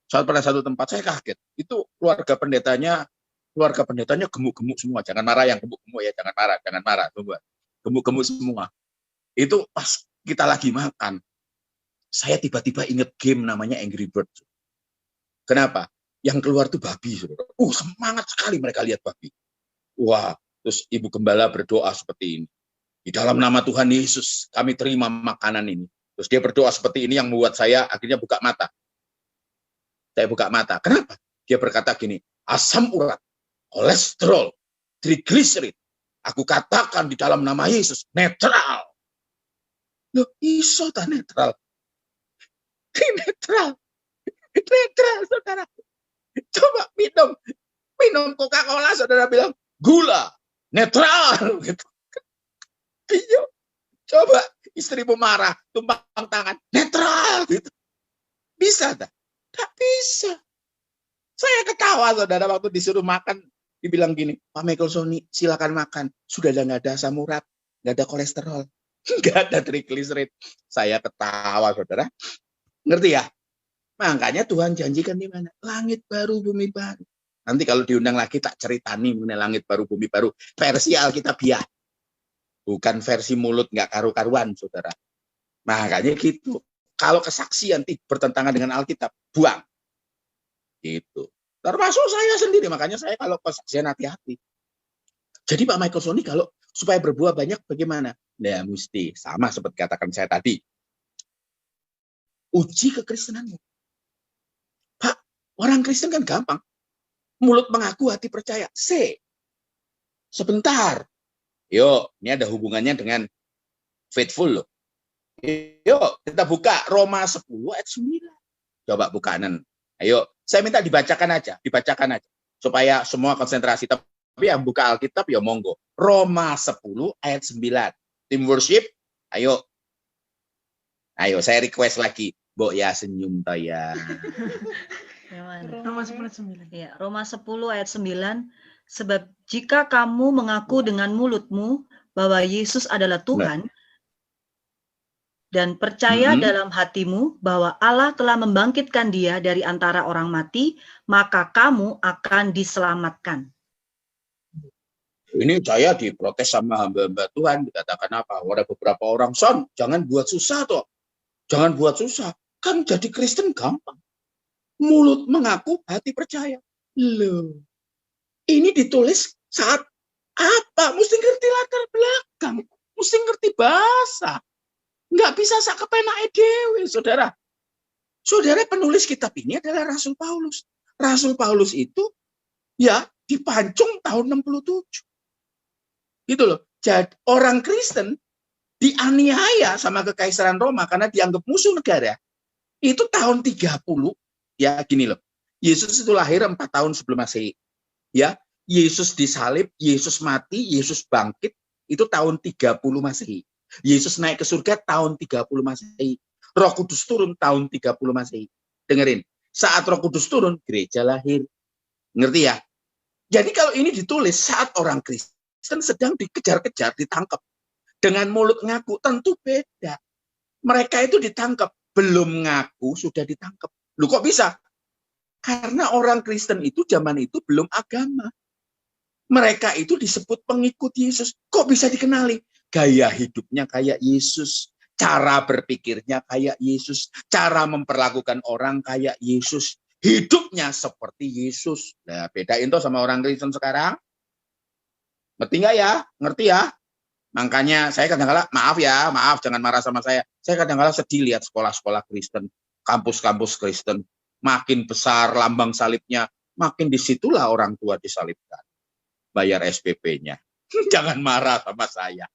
Saya pernah satu tempat, saya kaget. Itu keluarga pendetanya gemuk-gemuk semua. Jangan marah yang gemuk-gemuk ya, jangan marah. Gemuk-gemuk semua. Itu pas kita lagi makan, saya tiba-tiba inget game namanya Angry Birds. Kenapa? Yang keluar tuh babi, saudara. Semangat sekali mereka lihat babi. Wah, terus Ibu Gembala berdoa seperti ini. Di dalam nama Tuhan Yesus, kami terima makanan ini. Terus dia berdoa seperti ini yang membuat saya akhirnya buka mata. Saya buka mata. Kenapa? Dia berkata gini, asam urat, kolesterol, trigliserid, aku katakan di dalam nama Yesus, netral. Loh, iso tak netral? Netral, saudara. Coba minum Coca-Cola, saudara bilang gula, netral. Gitu. Iya, coba istrimu marah, tumpang tangan, netral. Gitu. Bisa tak? Tak bisa. Saya ketawa, saudara, waktu disuruh makan, dibilang gini, Pak Michael Sony, silakan makan. Sudah nggak ada asam urat, nggak ada kolesterol. Nggak ada trigliserid. Saya ketawa, saudara. Ngerti ya? Makanya Tuhan janjikan di mana? Langit baru, bumi baru. Nanti kalau diundang lagi tak ceritani mengenai langit baru, bumi baru. Versi Alkitabiah. Bukan versi mulut nggak karu-karuan, saudara. Makanya gitu. Kalau kesaksian bertentangan dengan Alkitab, buang. Gitu. Termasuk saya sendiri. Makanya saya kalau kesaksian hati-hati. Jadi Pak Michael Sony kalau supaya berbuah banyak bagaimana? Nah, mesti sama seperti katakan saya tadi. Uji kekristenanmu. Pak, orang Kristen kan gampang. Mulut mengaku, hati percaya. Sebentar. Yuk, ini ada hubungannya dengan faithful loh. Yuk, kita buka Roma 10 ayat 9. Coba bukanan. Ayo, saya minta dibacakan aja. Supaya semua konsentrasi. Tapi yang buka Alkitab ya monggo. Roma 10 ayat 9. Tim worship, ayo. Ayo, saya request lagi. Mbok ya senyum toh ya. Roma 10 ayat 9. Ya, Roma 10 ayat 9. Sebab jika kamu mengaku dengan mulutmu bahwa Yesus adalah Tuhan, dan percaya dalam hatimu bahwa Allah telah membangkitkan dia dari antara orang mati, maka kamu akan diselamatkan. Ini saya diprotes sama hamba-hamba Tuhan, dikatakan apa? Ada beberapa orang, Son, jangan buat susah toh. Jangan buat susah. Kan jadi Kristen gampang. Mulut mengaku, hati percaya. Loh, ini ditulis saat apa? Mesti ngerti latar belakang. Mesti ngerti bahasa. Nggak bisa sak kepenake dhewe, saudara. Saudara, penulis kitab ini adalah Rasul Paulus. Rasul Paulus itu ya dipancung tahun 67. Gitu loh. Jadi orang Kristen dianiaya sama Kekaisaran Roma karena dianggap musuh negara. Itu tahun 30. Ya gini loh. Yesus itu lahir 4 tahun sebelum Masehi. Ya, Yesus disalib, Yesus mati, Yesus bangkit itu tahun 30 Masehi. Yesus naik ke surga tahun 30 Masehi. Roh Kudus turun tahun 30 Masehi. Dengerin, saat Roh Kudus turun, gereja lahir. Ngerti ya? Jadi kalau ini ditulis saat orang Kristen sedang dikejar-kejar, ditangkap. Dengan mulut ngaku, tentu beda. Mereka itu ditangkap, belum ngaku sudah ditangkap. Loh kok bisa? Karena orang Kristen itu zaman itu belum agama. Mereka itu disebut pengikut Yesus. Kok bisa dikenali? Gaya hidupnya kayak Yesus. Cara berpikirnya kayak Yesus. Cara memperlakukan orang kayak Yesus. Hidupnya seperti Yesus. Nah, bedain tuh sama orang Kristen sekarang. Ngerti nggak ya? Ngerti ya? Makanya saya kadang-kadang, maaf jangan marah sama saya. Saya kadang-kadang sedih lihat sekolah-sekolah Kristen, kampus-kampus Kristen. Makin besar lambang salibnya, makin disitulah orang tua disalibkan. Bayar SPP-nya. Jangan marah sama saya.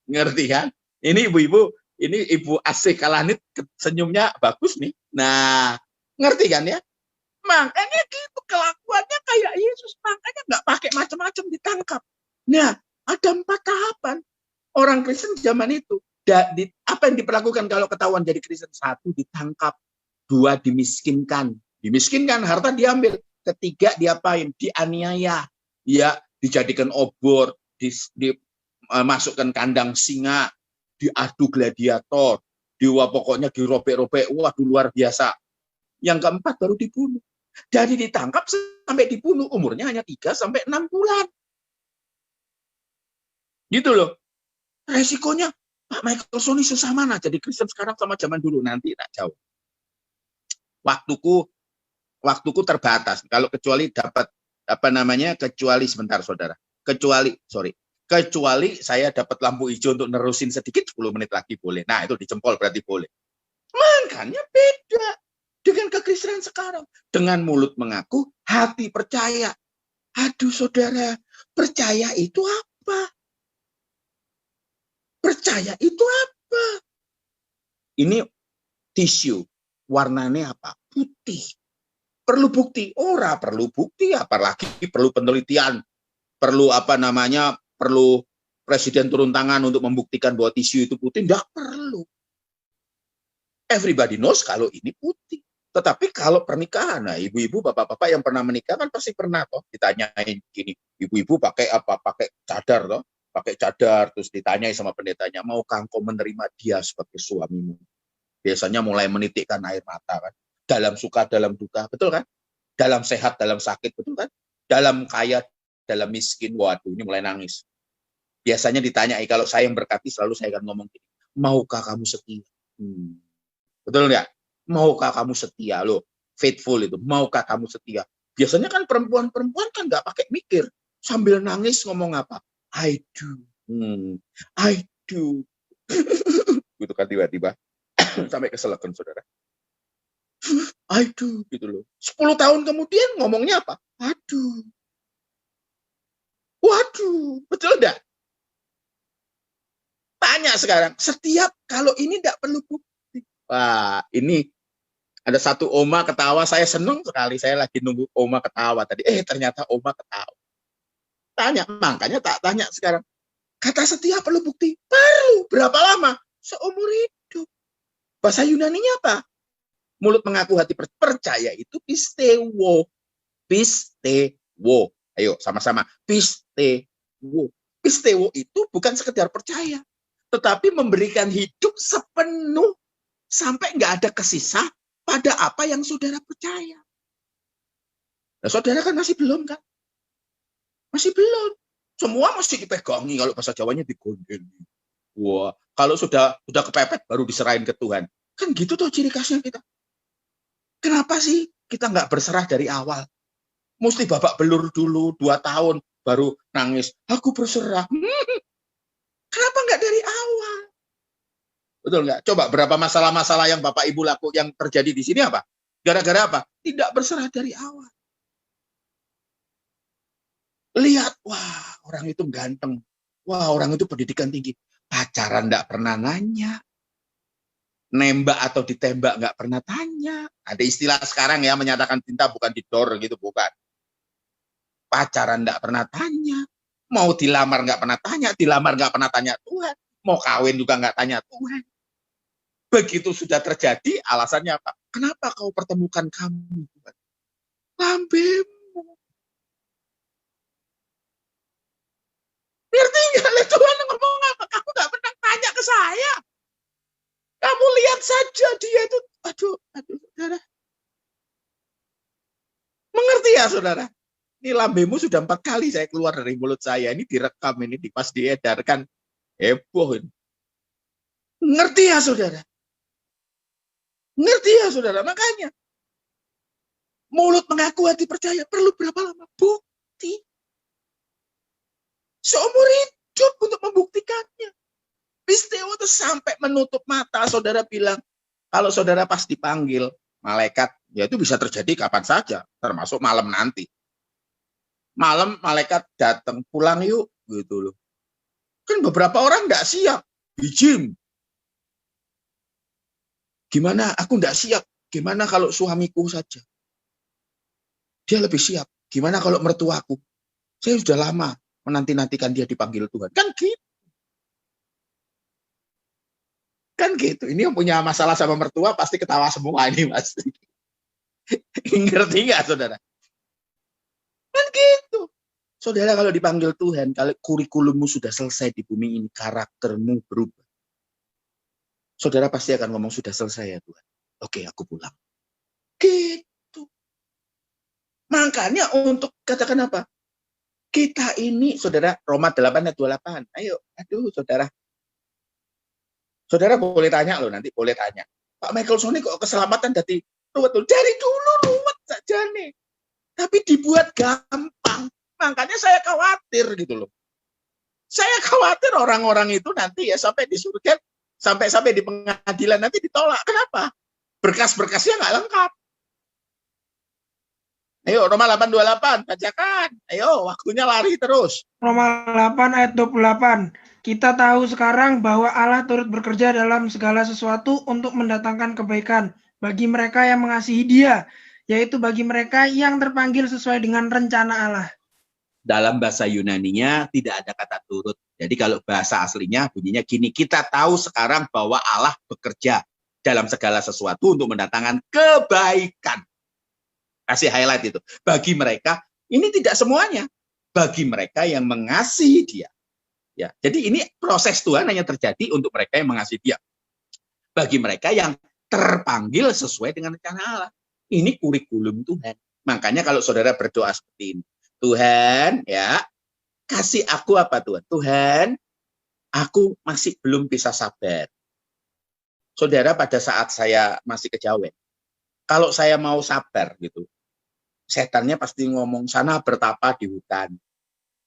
Ngerti kan? Ini ibu-ibu, ini Ibu Asih Kalanit senyumnya bagus nih. Nah, ngerti kan ya? Makanya gitu kelakuannya kayak Yesus. Makanya nggak pakai macam-macam ditangkap. Nah, ada 4 tahapan. Orang Kristen zaman itu. Apa yang diperlakukan kalau ketahuan jadi Kristen? 1, ditangkap. 2, dimiskinkan. Dimiskinkan, harta diambil. 3, diapain? Dianiaya. Ya, dijadikan obor, dimasukkan kandang singa, diadu gladiator, pokoknya dirobek-robek, waduh luar biasa. Yang keempat baru dibunuh. Dari ditangkap sampai dibunuh, umurnya hanya 3 sampai 6 bulan. Gitu loh. Resikonya, Pak Michael Sony susah mana jadi Kristen sekarang sama zaman dulu? Nanti tak jauh. Waktuku terbatas. Kalau kecuali dapat kecuali sebentar saudara. Kecuali saya dapat lampu hijau untuk nerusin sedikit 10 menit lagi boleh. Nah, itu dijempol berarti boleh. Makanya beda dengan kekristenan sekarang. Dengan mulut mengaku, hati percaya. Aduh saudara, percaya itu apa? Percaya itu apa? Ini tisu. Warnanya apa? Putih. Perlu bukti? Ora perlu bukti, apalagi perlu penelitian. Perlu perlu presiden turun tangan untuk membuktikan bahwa tisu itu putih. Tidak perlu. Everybody knows kalau ini putih. Tetapi kalau pernikahan, nah ibu-ibu, bapak-bapak yang pernah menikah kan pasti pernah toh ditanyain gini, ibu-ibu pakai apa? Pakai cadar toh. Pakai cadar, terus ditanyai sama pendetanya, maukah engkau menerima dia sebagai suamimu? Biasanya mulai menitikkan air mata kan. Dalam suka, dalam duka, betul kan? Dalam sehat, dalam sakit, betul kan? Dalam kaya, dalam miskin, waduh ini mulai nangis. Biasanya ditanyai, kalau saya yang berkati selalu saya akan ngomong gini, maukah kamu setia? Betul nggak? Maukah kamu setia? Loh, faithful itu, maukah kamu setia? Biasanya kan perempuan kan nggak pakai mikir. Sambil nangis ngomong apa? I do. I do. Gitu kan tiba-tiba. Sampai keselekan, saudara. Aduh, gitu loh. 10 tahun kemudian ngomongnya apa? Waduh. Waduh, betul enggak? Tanya sekarang, setiap kalau ini enggak perlu bukti. Wah, ini ada satu oma ketawa, saya senang sekali. Saya lagi nunggu oma ketawa tadi. Ternyata oma ketawa. Tanya, makanya tak tanya sekarang. Kata setia perlu bukti? Perlu. Berapa lama? Seumur hidup. Bahasa Yunaninya apa? Mulut mengaku hati percaya itu pistewo. Pistewo. Ayo sama-sama. Pistewo. Pistewo itu bukan sekedar percaya, tetapi memberikan hidup sepenuh sampai nggak ada kesisa pada apa yang saudara percaya. Nah, saudara kan masih belum kan? Masih belum. Semua masih dipegangi, kalau bahasa Jawanya digondeli. Wah, kalau sudah kepepet baru diserahin ke Tuhan. Kan gitu tuh ciri khasnya kita. Kenapa sih kita nggak berserah dari awal? Mesti babak belur dulu 2 tahun baru nangis. Aku berserah. Kenapa nggak dari awal? Betul nggak? Coba berapa masalah-masalah yang Bapak Ibu yang terjadi di sini apa? Gara-gara apa? Tidak berserah dari awal. Lihat, wah orang itu ganteng. Wah orang itu pendidikan tinggi. Pacaran nggak pernah nanya. Nembak atau ditembak nggak pernah tanya. Ada istilah sekarang ya, menyatakan cinta bukan didor gitu, bukan. Pacaran nggak pernah tanya. Mau dilamar nggak pernah tanya. Dilamar nggak pernah tanya Tuhan. Mau kawin juga nggak tanya Tuhan. Begitu sudah terjadi, alasannya apa? Kenapa kau pertemukan kami, Tuhan? Lambemu. Ngerti nggak? Tuhan ngomong apa? Kamu nggak pernah tanya ke saya. Kamu lihat saja dia itu. Aduh, saudara. Mengerti ya, saudara? Ini lambemu sudah 4 kali saya keluar dari mulut saya. Ini direkam, ini pas diedarkan. Heboh ini. Ngerti ya, saudara? Ngerti ya, saudara? Makanya. Mulut mengaku hati percaya. Perlu berapa lama? Bukti. Seumur hidup untuk membuktikannya. Pistewo itu sampai menutup mata. Saudara bilang, kalau saudara pas dipanggil malaikat, ya itu bisa terjadi kapan saja, termasuk malam nanti. Malam malaikat datang, pulang yuk, gitu loh. Kan beberapa orang nggak siap, bijim. Gimana? Aku nggak siap. Gimana kalau suamiku saja? Dia lebih siap. Gimana kalau mertuaku? Saya sudah lama menanti-nantikan dia dipanggil Tuhan. Kan gitu. Kan gitu. Ini yang punya masalah sama mertua pasti ketawa semua ini, Mas. Ngerti nggak, saudara? Kan gitu. Saudara, kalau dipanggil Tuhan, kalau kurikulummu sudah selesai di bumi ini, karaktermu berubah. Saudara pasti akan ngomong, sudah selesai ya Tuhan. Oke, aku pulang. Gitu. Makanya untuk katakan apa? Kita ini, saudara, Roma 8 ayat 28. Ayo, aduh, saudara. Saudara boleh tanya loh, nanti boleh tanya. Pak Michael Sony kok keselamatan dari ruwet? Dari dulu ruwet saja nih. Tapi dibuat gampang. Makanya saya khawatir gitu loh. Saya khawatir orang-orang itu nanti ya sampai di surga, sampai di pengadilan nanti ditolak. Kenapa? Berkas-berkasnya nggak lengkap. Ayo, Roma 8:28, bacakan. Ayo, waktunya lari terus. Roma 8 ayat 28. Kita tahu sekarang bahwa Allah turut bekerja dalam segala sesuatu untuk mendatangkan kebaikan bagi mereka yang mengasihi Dia, yaitu bagi mereka yang terpanggil sesuai dengan rencana Allah. Dalam bahasa Yunaninya tidak ada kata turut. Jadi kalau bahasa aslinya bunyinya gini, kita tahu sekarang bahwa Allah bekerja dalam segala sesuatu untuk mendatangkan kebaikan. Kasih highlight itu. Bagi mereka, ini tidak semuanya. Bagi mereka yang mengasihi Dia. Ya, jadi ini proses Tuhan hanya terjadi untuk mereka yang mengasihi Dia. Bagi mereka yang terpanggil sesuai dengan rencana Allah. Ini kurikulum Tuhan. Makanya kalau saudara berdoa seperti ini, Tuhan, ya, kasih aku apa Tuhan? Tuhan, aku masih belum bisa sabar. Saudara, pada saat saya masih kejawen, kalau saya mau sabar gitu, setannya pasti ngomong, sana bertapa di hutan,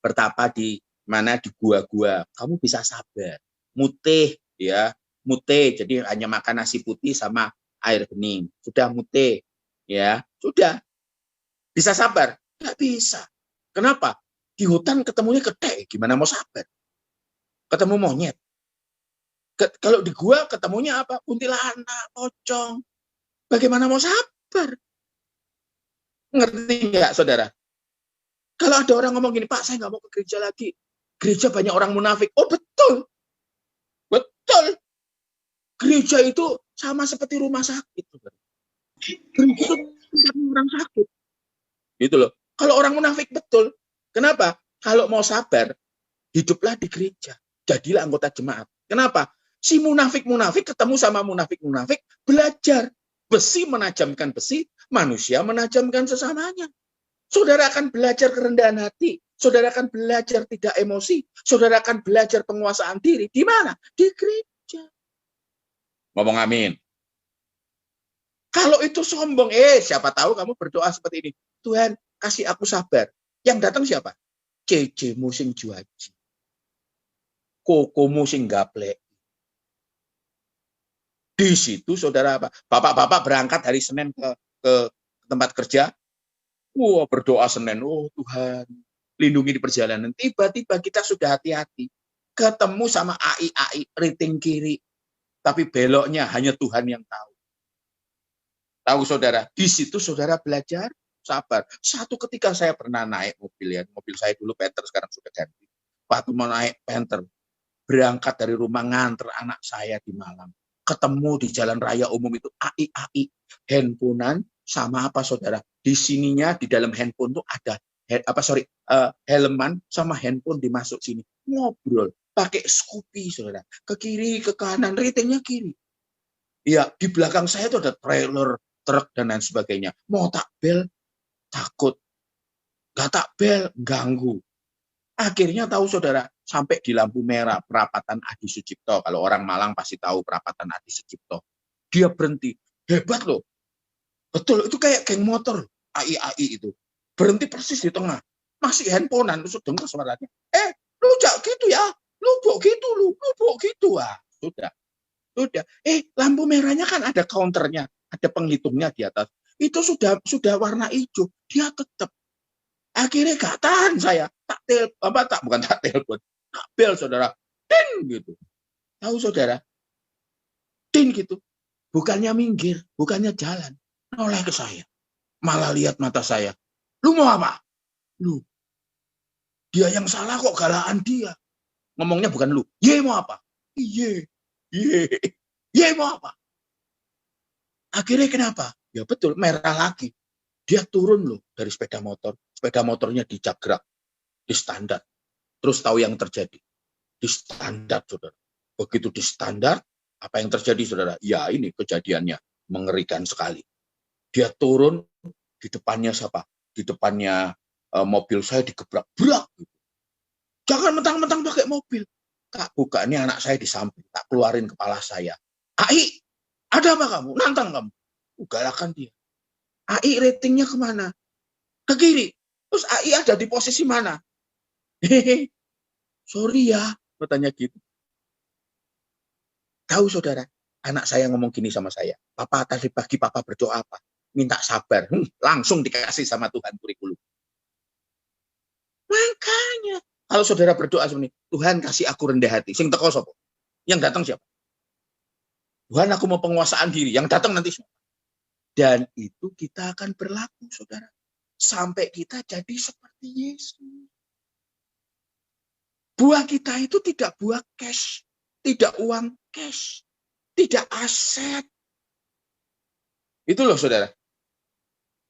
bertapa di mana di gua-gua, kamu bisa sabar. Mutih, ya, mutih, jadi hanya makan nasi putih sama air bening, sudah mute, ya sudah. Bisa sabar? Nggak bisa. Kenapa? Di hutan ketemunya gede, gimana mau sabar? Ketemu monyet. Kalau di gua ketemunya apa? Kuntilanak, pocong. Bagaimana mau sabar? Ngerti nggak, saudara? Kalau ada orang ngomong gini, Pak, saya nggak mau ke gereja lagi. Gereja banyak orang munafik. Oh, betul. Betul. Gereja itu sama seperti rumah sakit. Gereja itu orang sakit. Gitu loh. Kalau orang munafik, betul. Kenapa? Kalau mau sabar, hiduplah di gereja. Jadilah anggota jemaat. Kenapa? Si munafik-munafik ketemu sama munafik-munafik, belajar. Besi menajamkan besi, manusia menajamkan sesamanya. Saudara akan belajar kerendahan hati. Saudara akan belajar tidak emosi. Saudara akan belajar penguasaan diri. Di mana? Di gereja. Ngomong amin. Kalau itu sombong, siapa tahu kamu berdoa seperti ini. Tuhan, kasih aku sabar. Yang datang siapa? Cecemu sing juaji. Kokomu sing gaplek. Di situ saudara apa? Bapak-bapak berangkat hari Senin ke tempat kerja. Wah, berdoa Senin. Oh Tuhan, lindungi di perjalanan. Tiba-tiba kita sudah hati-hati. Ketemu sama AI rating kiri. Tapi beloknya hanya Tuhan yang tahu. Tahu saudara, di situ saudara belajar sabar. Satu ketika saya pernah naik mobil, ya. Mobil saya dulu Panther, sekarang sudah ganti. Waktu mau naik Panther, berangkat dari rumah nganter anak saya di Malang. Ketemu di jalan raya umum itu AI, handphonean sama apa saudara? Di sininya di dalam handphone tuh ada helman sama handphone dimasuk sini. Ngobrol, pakai Scoopy saudara. Ke kiri, ke kanan, ratingnya kiri. Ya, di belakang saya itu ada trailer, truk dan lain sebagainya. Mau tak bel, takut. Gak tak bel, ganggu. Akhirnya tahu saudara, sampai di lampu merah perapatan Adi Sucipto. Kalau orang Malang pasti tahu perapatan Adi Sucipto. Dia berhenti. Hebat loh. Betul, itu kayak geng motor. AI itu. Berhenti persis di tengah. Masih handphonean. Terus dengar suaranya. Lu jangan gitu ya. Lu kok gitu, lu kok gitu. Sudah. Lampu merahnya kan ada counternya. Ada penghitungnya di atas. Itu sudah warna hijau. Dia tetap. Akhirnya gak tahan saya. Bukan tak telepon. Tak bel saudara. Tin gitu. Tahu saudara? Tin gitu. Bukannya minggir. Bukannya jalan. Noleh ke saya. Malah lihat mata saya. Lu mau apa? Lu. Dia yang salah kok galaan dia. Ngomongnya bukan lu. Ye mau apa? Ye mau apa? Akhirnya kenapa? Ya betul. Merah lagi. Dia turun loh dari sepeda motor. Sepeda motornya dijagrak, di standar. Terus tahu yang terjadi. Di standar, saudara. Begitu di standar, apa yang terjadi, saudara? Ya ini kejadiannya. Mengerikan sekali. Dia turun, di depannya siapa? Di depannya mobil saya digebrak. Brak. Jangan mentang-mentang pakai mobil. Tak buka, ini anak saya di samping. Tak keluarin kepala saya. AI, ada apa kamu? Nantang kamu. Galakan dia. AI ratingnya kemana? Ke kiri. Terus AI ada di posisi mana? Hehehe. Sorry ya, katanya gitu. Tahu saudara, anak saya ngomong gini sama saya. Papa tadi pagi papa berdoa apa? Minta sabar. Langsung dikasih sama Tuhan kurikulum. Makanya, kalau saudara berdoa seperti ini, Tuhan kasih aku rendah hati. Sing teko sapa? Yang datang siapa? Tuhan aku mau penguasaan diri. Yang datang nanti siapa? Dan itu kita akan berlaku, saudara. Sampai kita jadi seperti Yesus. Buah kita itu tidak buah cash. Tidak uang cash. Tidak aset. Itu loh, saudara.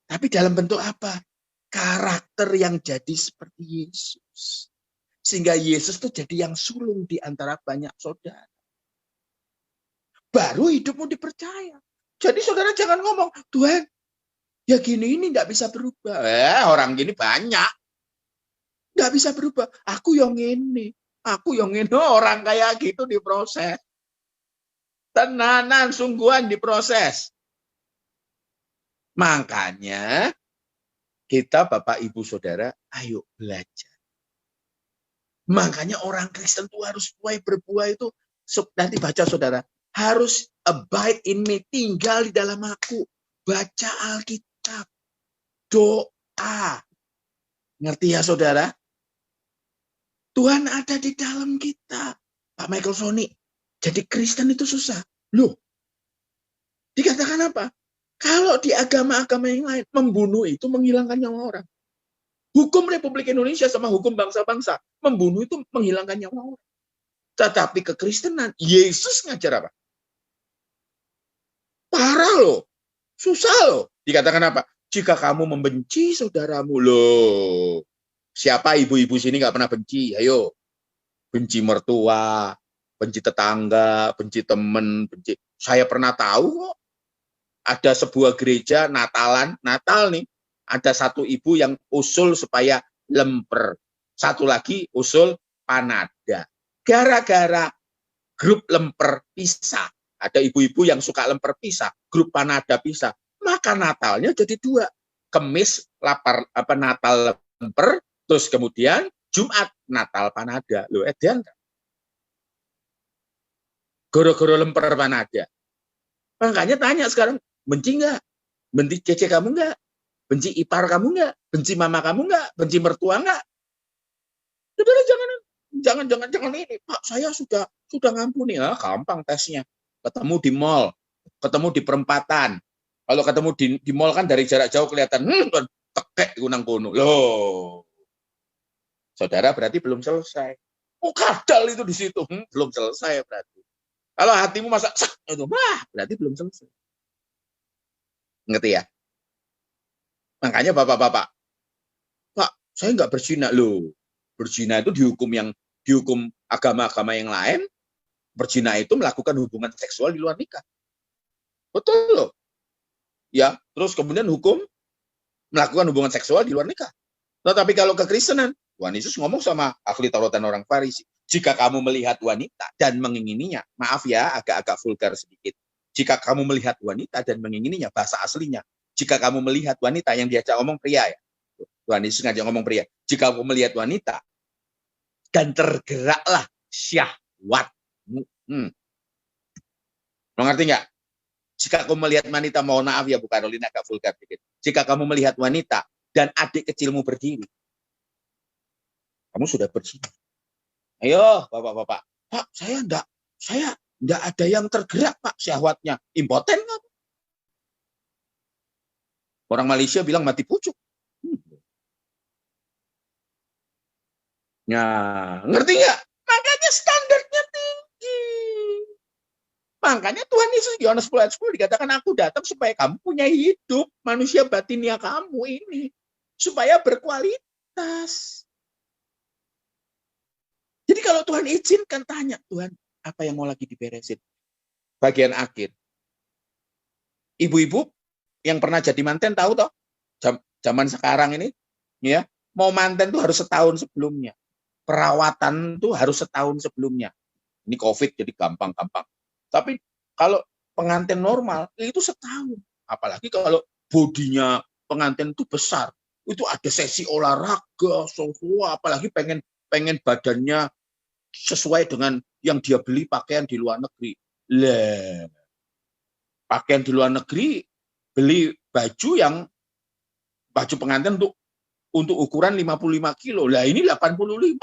Tapi dalam bentuk apa? Karakter yang jadi seperti Yesus. Sehingga Yesus itu jadi yang sulung di antara banyak saudara. Baru hidupmu dipercaya. Jadi saudara jangan ngomong, Tuhan, ya gini ini nggak bisa berubah. Orang gini banyak. Nggak bisa berubah. Aku yang ini. Orang kayak gitu diproses. Tenanan, sungguhan diproses. Makanya kita Bapak Ibu Saudara, ayo belajar. Makanya orang Kristen itu harus mulai berbuah itu. Nanti baca saudara. harus abide in me, tinggal di dalam aku. Baca Alkitab, doa. Ngerti ya saudara? Tuhan ada di dalam kita. Pak Michael Sony, jadi Kristen itu susah. Loh, dikatakan apa? Kalau di agama-agama yang lain, membunuh itu menghilangkan nyawa orang. Hukum Republik Indonesia sama hukum bangsa-bangsa, membunuh itu menghilangkan nyawa orang. Tetapi kekristenan, Yesus ngajar apa? Parah loh, susah loh. Dikatakan apa? Jika kamu membenci saudaramu, loh. Siapa ibu-ibu sini nggak pernah benci? Ayo, benci mertua, benci tetangga, benci temen, benci. Saya pernah tahu kok. Ada sebuah gereja Natal nih, ada satu ibu yang usul supaya lemper. Satu lagi usul panada. Gara-gara grup lemper pisah. Ada ibu-ibu yang suka lemper pisah, grup panada pisah. Maka Natalnya jadi dua. Kemis Natal lemper, terus kemudian Jumat Natal panada. Loh, edan. Goro-goro lemper panada. Makanya tanya sekarang, benci nggak? Benci cece kamu nggak? Benci ipar kamu nggak? Benci mama kamu nggak? Benci mertua nggak? Saudara jangan ini. Pak, saya sudah ngampuni. Ah, gampang tesnya. Ketemu di mall, ketemu di perempatan. Kalau ketemu di mall kan dari jarak jauh kelihatan, tekek gunang kuno. Loh, saudara berarti belum selesai. Oh, kadal itu di situ, belum selesai berarti. Kalau hatimu masa itu, berarti belum selesai. Ngerti ya? Makanya bapak-bapak, Pak, saya nggak berzina loh. Berzina itu dihukum agama-agama yang lain. Berzina itu melakukan hubungan seksual di luar nikah. Betul loh. Ya, terus kemudian hukum melakukan hubungan seksual di luar nikah. Tetapi kalau kekristenan, Tuhan Yesus ngomong sama ahli Taurat dan orang Farisi, jika kamu melihat wanita dan mengingininya, maaf ya, agak-agak vulgar sedikit. Jika kamu melihat wanita dan mengingininya, bahasa aslinya, jika kamu melihat wanita yang diajak ngomong pria ya, Tuhan Yesus ngajak ngomong pria. Jika kamu melihat wanita dan tergeraklah syahwat. Mengerti nggak? Jika kamu melihat wanita, mohon maaf ya Bu Karolina, agak vulgar sedikit. Jika kamu melihat wanita dan adik kecilmu berdiri, kamu sudah berzina. Ayo, bapak-bapak. Pak, saya enggak ada yang tergerak, Pak, syahwatnya. Impoten nggak? Orang Malaysia bilang mati pucuk. Nah, ngerti nggak? Makanya standarnya tinggi. Makanya Tuhan Yesus di Yohanes 10 ayat 10 dikatakan, aku datang supaya kamu punya hidup, manusia batinnya kamu ini. Supaya berkualitas. Jadi kalau Tuhan izinkan, tanya, Tuhan, apa yang mau lagi diberesin? Bagian akhir. Ibu-ibu yang pernah jadi manten tahu toh? Zaman sekarang ini, ya, mau manten tuh harus setahun sebelumnya. Perawatan tuh harus setahun sebelumnya. Ini COVID jadi gampang-gampang. Tapi kalau pengantin normal itu setahun. Apalagi kalau bodinya pengantin itu besar. Itu ada sesi olahraga, apalagi pengen badannya sesuai dengan yang dia beli pakaian di luar negeri. Pakaian di luar negeri, beli baju pengantin untuk ukuran 55 kilo. Lah ini 85.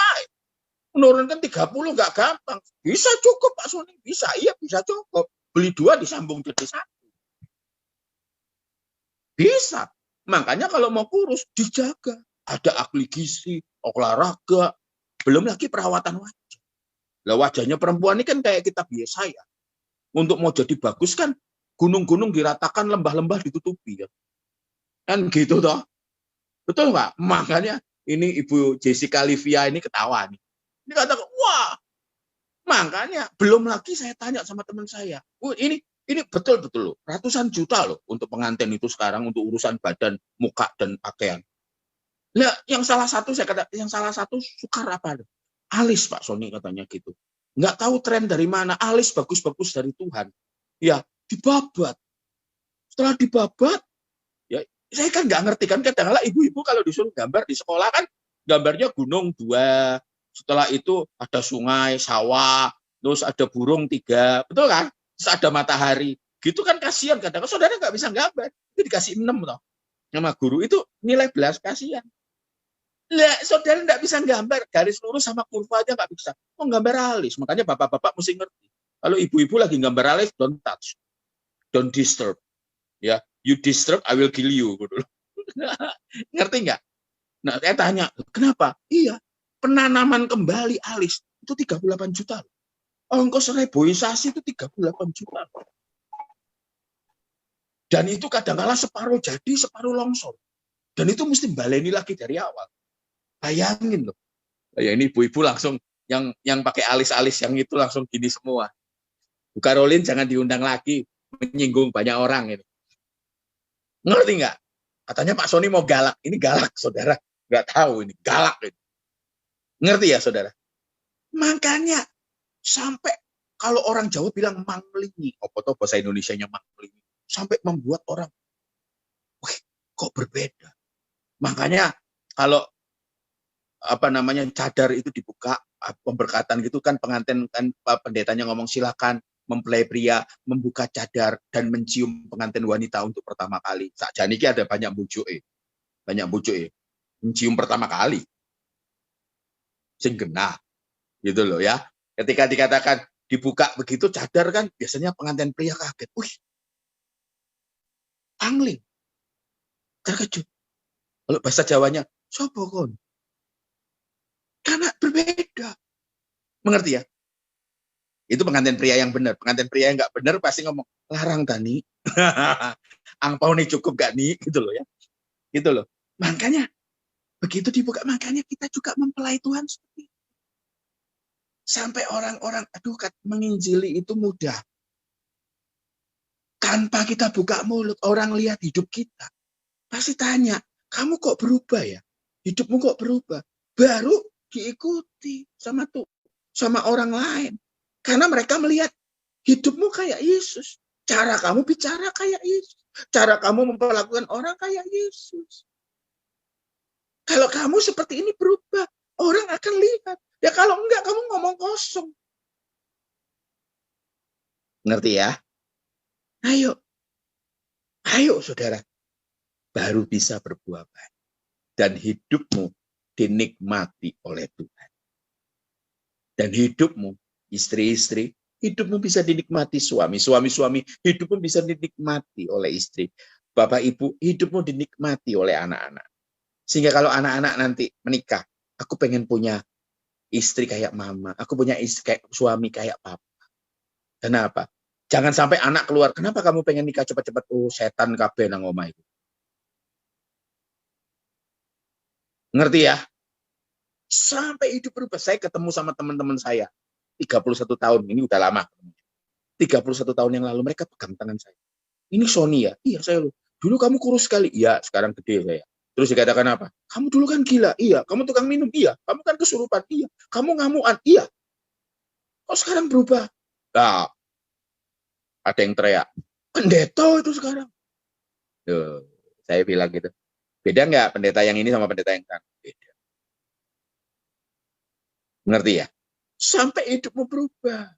Menurunkan 30 nggak gampang. Bisa cukup Pak Sony, bisa. Iya bisa cukup. Beli 2 disambung jadi 1. Bisa. Makanya kalau mau kurus dijaga. Ada ahli gizi, olahraga, belum lagi perawatan wajah. Lah wajahnya perempuan ini kan kayak kita biasa ya. Untuk mau jadi bagus kan gunung-gunung diratakan, lembah-lembah ditutupi ya. Kan gitu toh. Betul nggak? Makanya ini Ibu Jessica Livia ini ketawa nih. Ini katakan, wah, makanya belum lagi saya tanya sama teman saya. Ini betul-betul loh, ratusan juta loh untuk pengantin itu sekarang untuk urusan badan, muka dan pakaian. Nah, yang salah satu sukar apa? Alis Pak Sony katanya gitu. Nggak tahu tren dari mana, alis bagus-bagus dari Tuhan. Ya, dibabat. Setelah dibabat, ya saya kan nggak ngerti kan kadang-kadang ibu-ibu kalau disuruh gambar di sekolah kan gambarnya gunung 2. Setelah itu ada sungai, sawah, terus ada burung 3, betul kan? ada matahari. Gitu kan kasihan, kadang saudara nggak bisa gambar. Itu dikasih 6 toh. Sama guru itu nilai belas kasihan. Lah, saudara nggak bisa gambar garis lurus sama kurva aja nggak bisa. Oh, gambar alis. Makanya bapak-bapak mesti ngerti. Kalau ibu-ibu lagi gambar alis, don't touch, don't disturb. Ya, you disturb, I will kill you. Ngerti nggak? Nah, saya tanya, kenapa? Iya, penanaman kembali alis itu 38 juta. Ongkos reboisasi itu 38 juta. Dan itu kadang-kala separuh jadi, separuh longsor. Dan itu mesti baleni lagi dari awal. Bayangin loh. Ya ini ibu-ibu langsung yang pakai alis-alis yang itu langsung gini semua. Bu Caroline jangan diundang lagi, menyinggung banyak orang ini. Ngerti nggak? Katanya Pak Sony mau galak. Ini galak, saudara. Nggak tahu ini, galak ini. Ngerti ya, saudara? Makanya sampai kalau orang Jawa bilang manglingi, apa tuh bahasa Indonesianya manglingi, sampai membuat orang, wih, kok berbeda. Makanya kalau cadar itu dibuka, pemberkatan gitu kan, pengantin kan pendetanya ngomong silakan mempelai pria membuka cadar dan mencium pengantin wanita untuk pertama kali. Sakjane iki ada banyak bujuke. Mencium pertama kali. Sing genah. Gitu loh ya. Ketika dikatakan dibuka begitu cadar kan biasanya pengantin pria kaget. Wih. Angling. Terkejut. Kalau bahasa Jawanya, sopo kon? Karena berbeda. Mengerti ya? Itu pengantin pria yang benar. Pengantin pria yang nggak benar pasti ngomong, larang tani. Angpau nih cukup gak nih? Gitu loh ya. Gitu loh. Makanya, begitu dibuka, makanya kita juga mempelai Tuhan seperti itu. Sampai orang-orang, aduh, menginjili itu mudah. Tanpa kita buka mulut, orang lihat hidup kita. Pasti tanya, kamu kok berubah ya? Hidupmu kok berubah? Baru diikuti sama orang lain. Karena mereka melihat hidupmu kayak Yesus. Cara kamu bicara kayak Yesus. Cara kamu memperlakukan orang kayak Yesus. Kalau kamu seperti ini berubah, orang akan lihat. Ya kalau enggak, kamu ngomong kosong. Ngerti ya? Ayo saudara. Baru bisa berbuah baik. Dan hidupmu dinikmati oleh Tuhan. Dan hidupmu, istri-istri, hidupmu bisa dinikmati suami. Suami-suami, hidupmu bisa dinikmati oleh istri. Bapak, ibu, hidupmu dinikmati oleh anak-anak. Sehingga kalau anak-anak nanti menikah, aku pengen punya istri kayak mama. Aku punya istri kayak suami kayak papa. Kenapa? Jangan sampai anak keluar, kenapa kamu pengen nikah cepat-cepat? Oh, setan kabeh nang omah itu. Ngerti ya? Sampai hidup berubah. Saya ketemu sama teman-teman saya. 31 tahun, ini udah lama. 31 tahun yang lalu mereka pegang tangan saya. Ini Sony ya? Iya, saya loh. Dulu kamu kurus sekali. Iya, sekarang gede saya. Terus dikatakan apa? Kamu dulu kan gila. Iya. Kamu tukang minum. Iya. Kamu kan kesurupan. Iya. Kamu ngamuan. Iya. Kok sekarang berubah? Nah, ada yang teriak. Pendeta itu sekarang. Tuh, saya bilang gitu. Beda nggak pendeta yang ini sama pendeta yang sana? Beda. Ngerti ya? Sampai hidupmu berubah.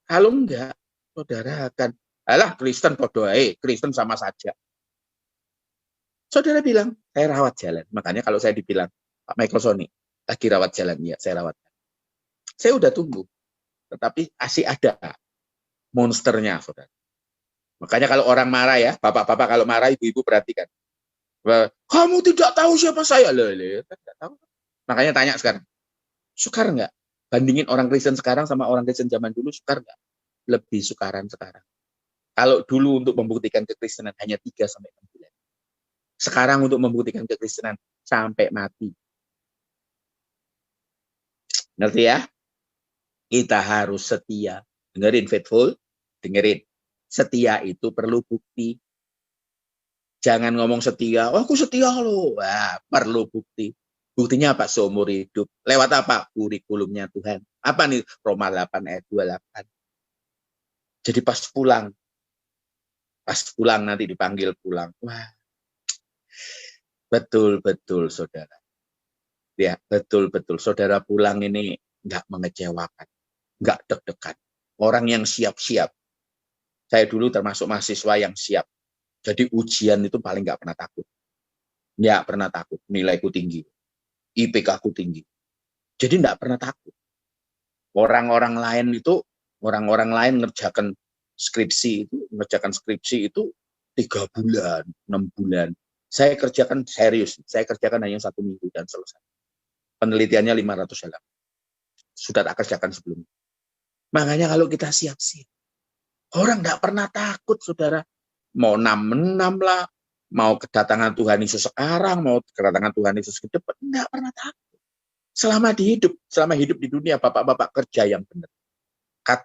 Kalau enggak, saudara akan, alah Kristen podo ae, Kristen sama saja. Saudara bilang, saya rawat jalan. Makanya kalau saya dibilang, Pak Michael Sony, lagi rawat jalan. Iya, saya rawat. Saya udah tunggu. Tetapi masih ada monsternya, saudara. Makanya kalau orang marah ya, bapak-bapak kalau marah, ibu-ibu perhatikan. Kamu tidak tahu siapa saya. Tidak tahu. Makanya tanya sekarang. Sukar nggak? Bandingin orang Kristen sekarang sama orang Kristen zaman dulu, sukar nggak? Lebih sukaran sekarang. Kalau dulu untuk membuktikan kekristenan hanya 3-6 bulan. Sekarang untuk membuktikan kekristenan sampai mati. Ngerti ya? Kita harus setia. Dengerin faithful, dengerin. Setia itu perlu bukti. Jangan ngomong setia, oh aku setia loh. Wah, perlu bukti. Buktinya apa? Seumur hidup. Lewat apa? Kurikulumnya Tuhan. Apa nih? Roma 8 ayat 28. Jadi pas pulang nanti dipanggil pulang. Wah, betul-betul saudara. Ya, betul-betul. Saudara pulang ini nggak mengecewakan. Nggak deg-degan. Orang yang siap-siap. Saya dulu termasuk mahasiswa yang siap. Jadi ujian itu paling nggak pernah takut. Nggak pernah takut. Nilaiku tinggi. IPK ku tinggi. Jadi nggak pernah takut. Orang-orang lain ngerjakan skripsi itu 3 bulan, 6 bulan. Saya kerjakan serius. Saya kerjakan hanya 1 minggu dan selesai. Penelitiannya 500 halaman. Sudah tak kerjakan sebelumnya. Makanya kalau kita siap-siap. Orang nggak pernah takut, saudara. Mau 6 lah, mau kedatangan Tuhan Yesus sekarang, mau kedatangan Tuhan Yesus ke depan, nggak pernah takut. Selama hidup di dunia, bapak-bapak kerja yang benar.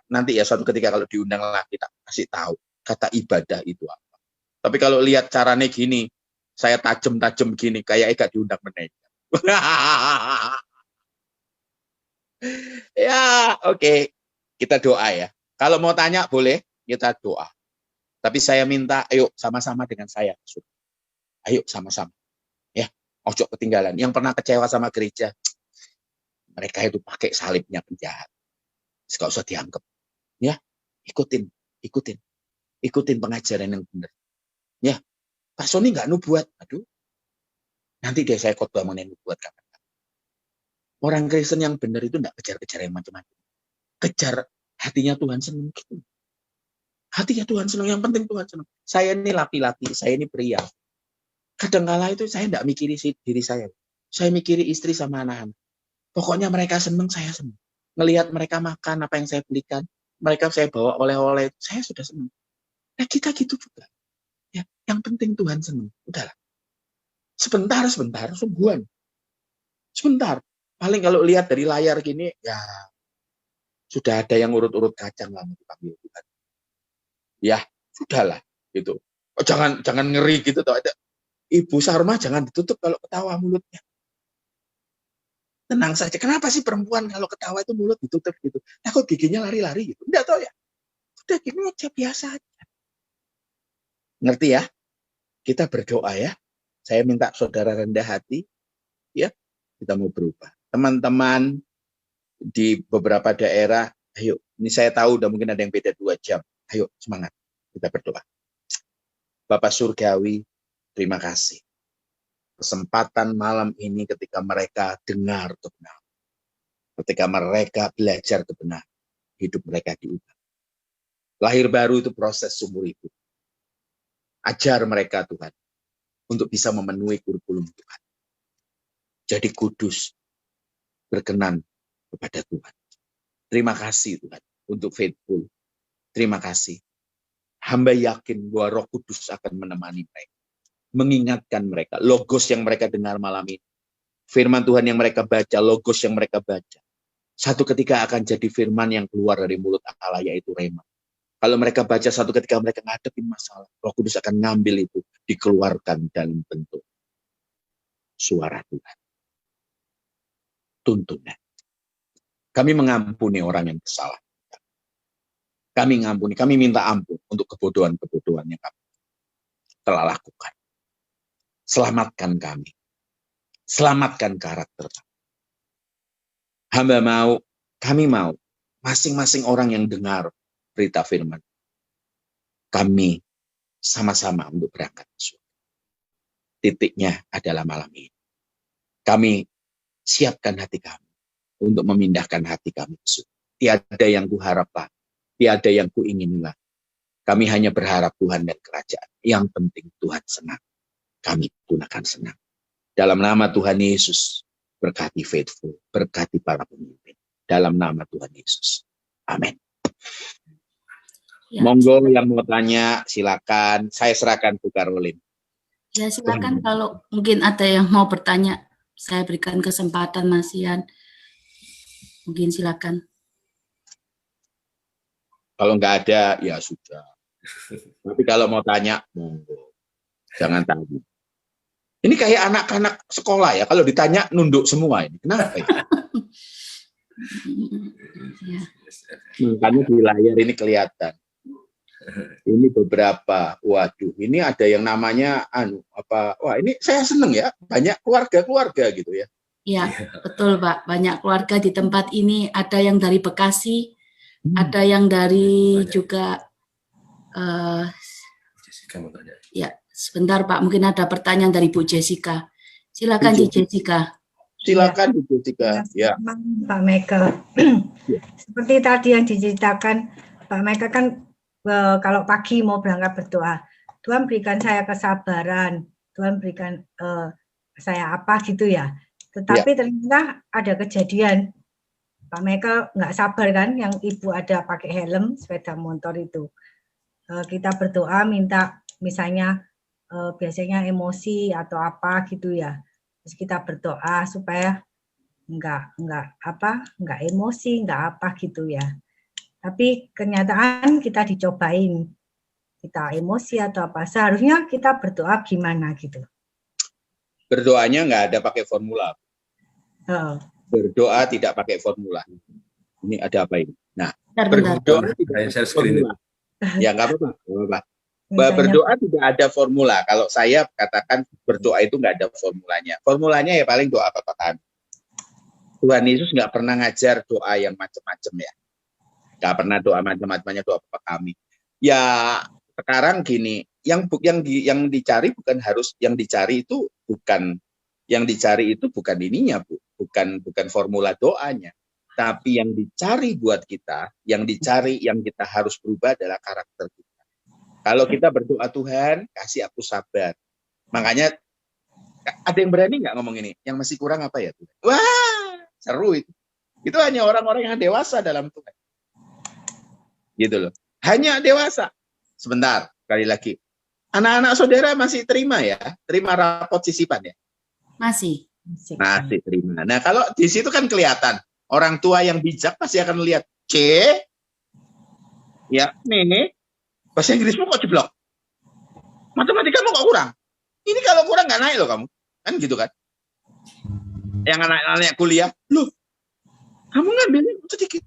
Nanti ya suatu ketika kalau diundang lah kita kasih tahu kata ibadah itu apa. Tapi kalau lihat caranya gini, saya tajem-tajem gini, kayak gak diundang menaikkan. Ya, oke. Kita doa ya. Kalau mau tanya boleh, kita doa. Tapi saya minta, ayo sama-sama dengan saya. Ayo sama-sama. Ya, ojo ketinggalan. Yang pernah kecewa sama gereja, mereka itu pakai salibnya penjahat. Gak usah dianggap. Ya, ikutin pengajaran yang benar. Ya, Pak Sony nggak nubuat. Aduh, nanti deh saya khotbah mengenai nubuat kapan. Orang Kristen yang benar itu nggak kejar-kejar yang macam-macam. Kejar hatinya Tuhan senang gitu. Hatinya Tuhan senang, yang penting Tuhan senang. Saya ini laki-laki, saya ini pria. Kadang-kala itu saya tidak mikiri diri saya. Saya mikiri istri sama anak-anak. Pokoknya mereka senang, saya senang. Ngelihat mereka makan apa yang saya belikan, mereka saya bawa oleh-oleh, saya sudah senang. Nah kita gitu juga. Ya, yang penting Tuhan senang. Udahlah. Sebentar, sungguhan. Sebentar. Paling kalau lihat dari layar gini, ya sudah ada yang urut-urut kacang lah dipanggil Tuhan. Ya, sudahlah gitu. Oh, jangan ngeri gitu toh. Ibu Sarma jangan ditutup kalau ketawa mulutnya. Tenang saja. Kenapa sih perempuan kalau ketawa itu mulut ditutup gitu? Takut giginya lari-lari gitu. Enggak tahu ya. Udah gini aja, biasa aja. Ngerti ya? Kita berdoa ya. Saya minta saudara rendah hati. Ya, kita mau berubah. Teman-teman di beberapa daerah, ayo. Ini saya tahu udah mungkin ada yang beda 2 jam. Ayo, semangat. Kita berdoa. Bapak Surgawi, terima kasih. Kesempatan malam ini ketika mereka dengar kebenaran. Ketika mereka belajar kebenaran. Hidup mereka diubah. Lahir baru itu proses seumur hidup. Ajar mereka Tuhan. Untuk bisa memenuhi kurikulum Tuhan. Jadi kudus. Berkenan kepada Tuhan. Terima kasih Tuhan. Untuk faithful. Terima kasih. Hamba yakin bahwa Roh Kudus akan menemani mereka. Mengingatkan mereka. Logos yang mereka dengar malam ini. Firman Tuhan yang mereka baca. Logos yang mereka baca. Satu ketika akan jadi firman yang keluar dari mulut Allah, yaitu Rema. Kalau mereka baca satu ketika mereka ngadepin masalah. Roh Kudus akan ngambil itu. Dikeluarkan dalam bentuk suara Tuhan. Tuntunan. Kami mengampuni orang yang bersalah. Kami ngampuni, kami minta ampun untuk kebodohan-kebodohan yang kami telah lakukan. Selamatkan kami. Selamatkan karakter kami. Hamba mau, kami mau, masing-masing orang yang dengar berita firman. Kami sama-sama untuk berangkat ke surga. Titiknya adalah malam ini. Kami siapkan hati kami untuk memindahkan hati kami ke surga. Tiada yang kuharapkan. Tiada yang kuinginilah. Kami hanya berharap Tuhan dan kerajaan. Yang penting Tuhan senang. Kami gunakan senang. Dalam nama Tuhan Yesus, berkati faithful, berkati para pemimpin. Dalam nama Tuhan Yesus. Amin. Ya. Monggo yang mau tanya, silakan. Saya serahkan Bu Karolin. Ya, silakan kalau mungkin ada yang mau bertanya, saya berikan kesempatan Mas Ian. Mungkin silakan. Kalau nggak ada, ya sudah. Tapi kalau mau tanya, monggo. Jangan tanya. Ini kayak anak-anak sekolah ya, kalau ditanya nunduk semua ini. Kenapa ya? Makanya di layar ini kelihatan. Ini beberapa, waduh, ini ada yang namanya wah ini saya seneng ya, banyak keluarga-keluarga gitu ya. Iya, betul Pak, banyak keluarga di tempat ini, ada yang dari Bekasi, ada yang dari juga Jessica mau tanya. Ya, sebentar Pak, mungkin ada pertanyaan dari Bu Jessica. Silakan Bu Jessica. Silakan Bu Jessica. Ya. Pak Michael. Seperti tadi yang diceritakan Pak Michael kan kalau pagi mau berangkat berdoa, Tuhan berikan saya kesabaran, Tuhan berikan saya apa gitu ya. Tetapi ternyata ada kejadian, Pak Michael nggak sabar kan, yang ibu ada pakai helm sepeda motor itu. Kita berdoa minta misalnya biasanya emosi atau apa gitu ya. Terus kita berdoa supaya enggak emosi, enggak apa gitu ya. Tapi kenyataan kita dicobain, kita emosi atau apa. Seharusnya kita berdoa gimana gitu. Berdoanya nggak ada pakai formula. Berdoa tidak pakai formula. Ini ada apa ini? Nah, berdoa tidak pakai formula. Ya nggak apa-apa. Berdoa tidak ada formula. Kalau saya katakan berdoa itu nggak ada formulanya. Formulanya ya paling doa Bapa Kami. Tuhan Yesus nggak pernah ngajar doa yang macam-macam ya. Nggak pernah doa macam-macamnya doa Bapa Kami. Ya sekarang gini, yang dicari bukan harus, yang dicari itu bukan ininya Bu, bukan formula doanya. Tapi yang dicari buat kita, yang kita harus berubah adalah karakter kita. Kalau kita berdoa, Tuhan kasih aku sabar. Makanya ada yang berani nggak ngomong ini? Yang masih kurang apa ya Tuhan? Wah, seru itu. Itu hanya orang-orang yang dewasa dalam Tuhan. Gitu loh. Hanya dewasa. Sebentar, sekali lagi. Anak-anak saudara masih terima ya? Terima rapot sisipan ya? Masih terima. Nah, kalau di situ kan kelihatan. Orang tua yang bijak pasti akan lihat. Ya, nih. Bahasa Inggrismu kok jeblok? Matematikamu kok kurang? Ini kalau kurang nggak naik loh kamu. Kan gitu kan? Yang anak-anak kuliah, loh, kamu ngambilnya sedikit.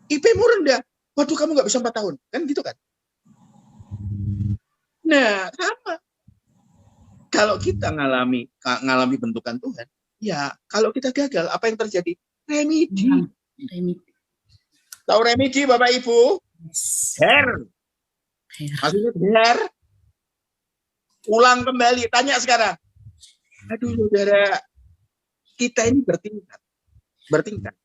IP-mu rendah. Waduh, kamu nggak bisa 4 tahun. Kan gitu kan? Nah, sama. Kalau kita ngalami bentukan Tuhan, ya kalau kita gagal, apa yang terjadi? Remedi. Tahu remedi, Bapak Ibu? Hair. Maksudnya benar. Ulang kembali, tanya sekarang. Aduh saudara, kita ini bertingkat.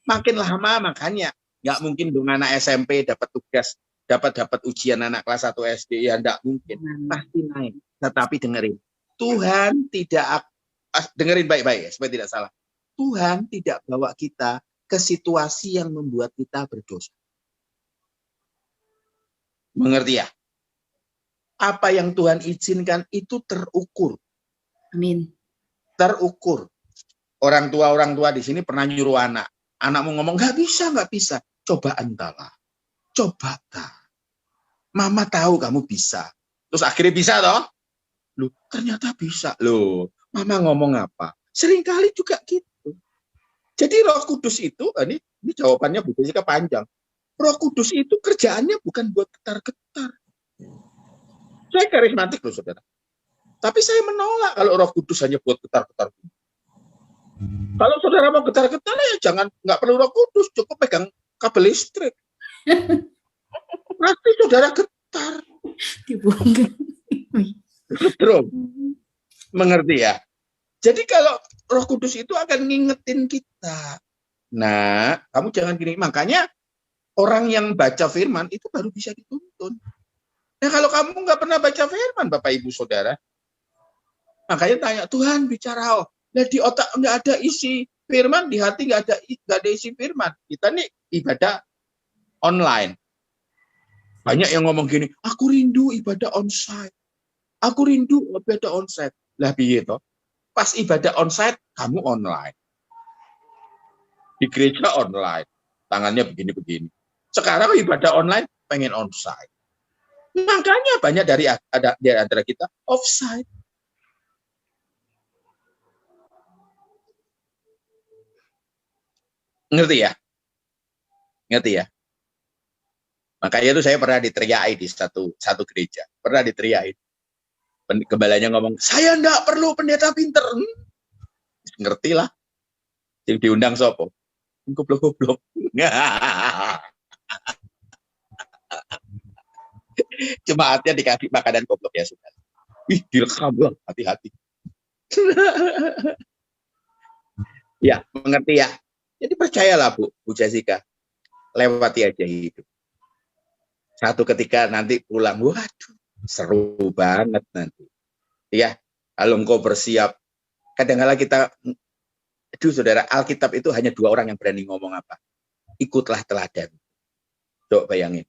Makin lama makanya nggak mungkin dong anak SMP dapat tugas, dapat ujian anak kelas 1 SD, ya nggak mungkin. Pasti naik. Tetapi dengerin, Tuhan tidak, dengerin baik-baik ya, supaya tidak salah. Tuhan tidak bawa kita ke situasi yang membuat kita berdosa. Mengerti ya? Apa yang Tuhan izinkan itu terukur. Amin. Terukur. Orang tua di sini pernah nyuruh anakmu ngomong nggak bisa. Coba entahlah. Coba tak. Mama tahu kamu bisa. Terus akhirnya bisa toh? Loh, ternyata bisa. Loh, Mama ngomong apa? Seringkali juga gitu. Jadi Roh Kudus itu, ini jawabannya Bu Jessica panjang. Roh Kudus itu kerjaannya bukan buat getar-getar. Saya karismatik loh saudara. Tapi saya menolak kalau Roh Kudus hanya buat getar-getar. Kalau saudara mau getar-getar ya nggak perlu Roh Kudus, cukup pegang kabel listrik. Nanti saudara getar. Betul. Mengerti ya? Jadi kalau Roh Kudus itu akan ngingetin kita. Nah, kamu jangan gini. Makanya orang yang baca firman itu baru bisa dituntun. Nah, kalau kamu nggak pernah baca firman, Bapak Ibu Saudara, makanya tanya, Tuhan bicara, nah di otak nggak ada isi firman, di hati nggak ada isi firman. Kita nih ibadah online. Banyak yang ngomong gini, aku rindu ibadah onsite. Aku rindu ibadah onsite. Lah piye toh? Pas ibadah onsite, kamu online. Di gereja online. Tangannya begini-begini. Sekarang ibadah online, pengen onsite. Makanya banyak dari antara kita offsite. Ngerti ya? Ngerti ya? Makanya itu saya pernah diteriaki di satu gereja. Pernah diteriaki. Gembalanya ngomong, saya enggak perlu pendeta pinter. Ngerti lah. Jadi diundang sopo. Goblok-goblok. Jemaatnya dikasih makanan goblok ya sudah. Wih, direkam loh, hati-hati. Ya, mengerti ya. Jadi percayalah Bu Jessica, lewati aja hidup. Satu ketika nanti pulang, waduh, seru banget nanti. Ya, kalau engkau bersiap. Kadang-kadang kita, aduh saudara, Alkitab itu hanya 2 orang yang berani ngomong apa. Ikutlah teladan. Coba bayangin.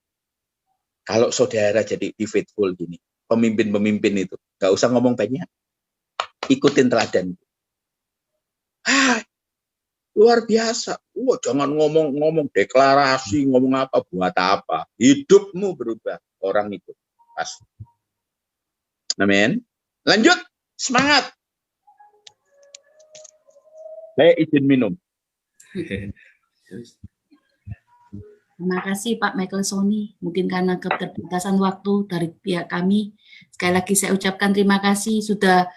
Kalau saudara jadi faithful gini, pemimpin-pemimpin itu, gak usah ngomong banyak. Ikutin teladan. Luar biasa. Jangan ngomong deklarasi, ngomong apa, buat apa. Hidupmu berubah. Orang itu. Pas. Amin. Lanjut. Semangat. Saya izin minum. Terima kasih Pak Michael Sony. Mungkin karena keterbatasan waktu dari pihak kami. Sekali lagi saya ucapkan terima kasih sudah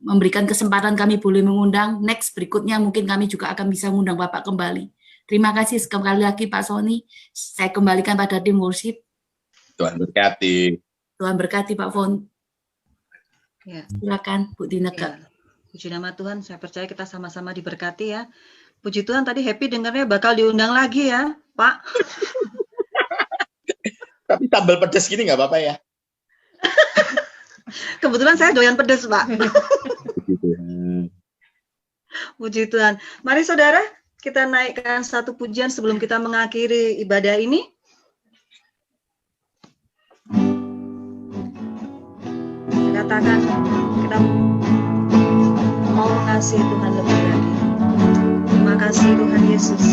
memberikan kesempatan kami boleh mengundang. Next berikutnya mungkin kami juga akan bisa mengundang Bapak kembali. Terima kasih sekali lagi Pak Sony. Saya kembalikan pada tim worship. Tuhan berkati. Tuhan berkati Pak Fon. Ya. Silakan Bu Dineka. Ya. Puji nama Tuhan, saya percaya kita sama-sama diberkati ya. Puji Tuhan, tadi happy dengarnya bakal diundang lagi ya, Pak. Tapi sambal pedas gini nggak apa-apa ya? Kebetulan saya doyan pedas, Pak. Puji Tuhan. Mari saudara, kita naikkan satu pujian sebelum kita mengakhiri ibadah ini. Katakan, kita mau mengasihi Tuhan lebih lagi. Terima kasih Tuhan Yesus.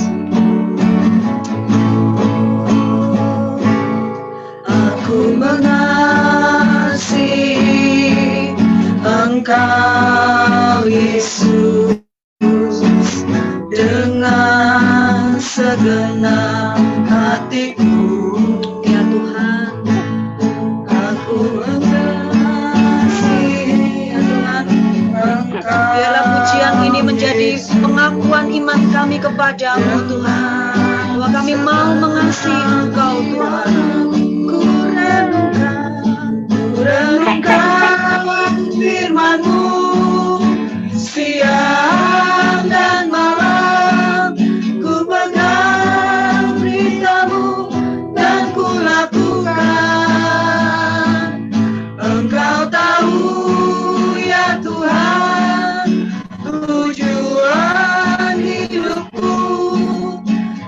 Aku mengasihi Engkau Yesus dengan segenap hatiku. Ya Tuhan, aku mengasihi Tuhan Engkau. Biarlah pujian ini menjadi pengakuan iman kami kepadamu Tuhan, bahwa kami mau mengasihi Engkau Tuhan. Ku renungkan firman-Mu siang dan malam, ku pegang berita-Mu dan ku lakukan. Engkau tahu ya Tuhan, tujuan hidupku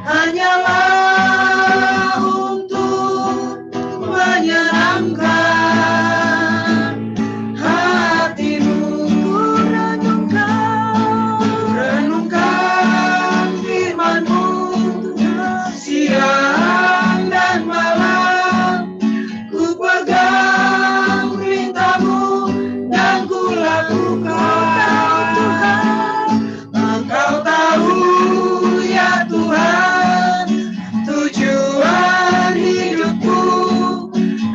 hanyalah untuk menyenangkan hatimu. Ku renungkan firman-Mu siang dan malam, ku pegang perintah-Mu dan ku lakukan. Engkau tahu ya Tuhan, tujuan hidupku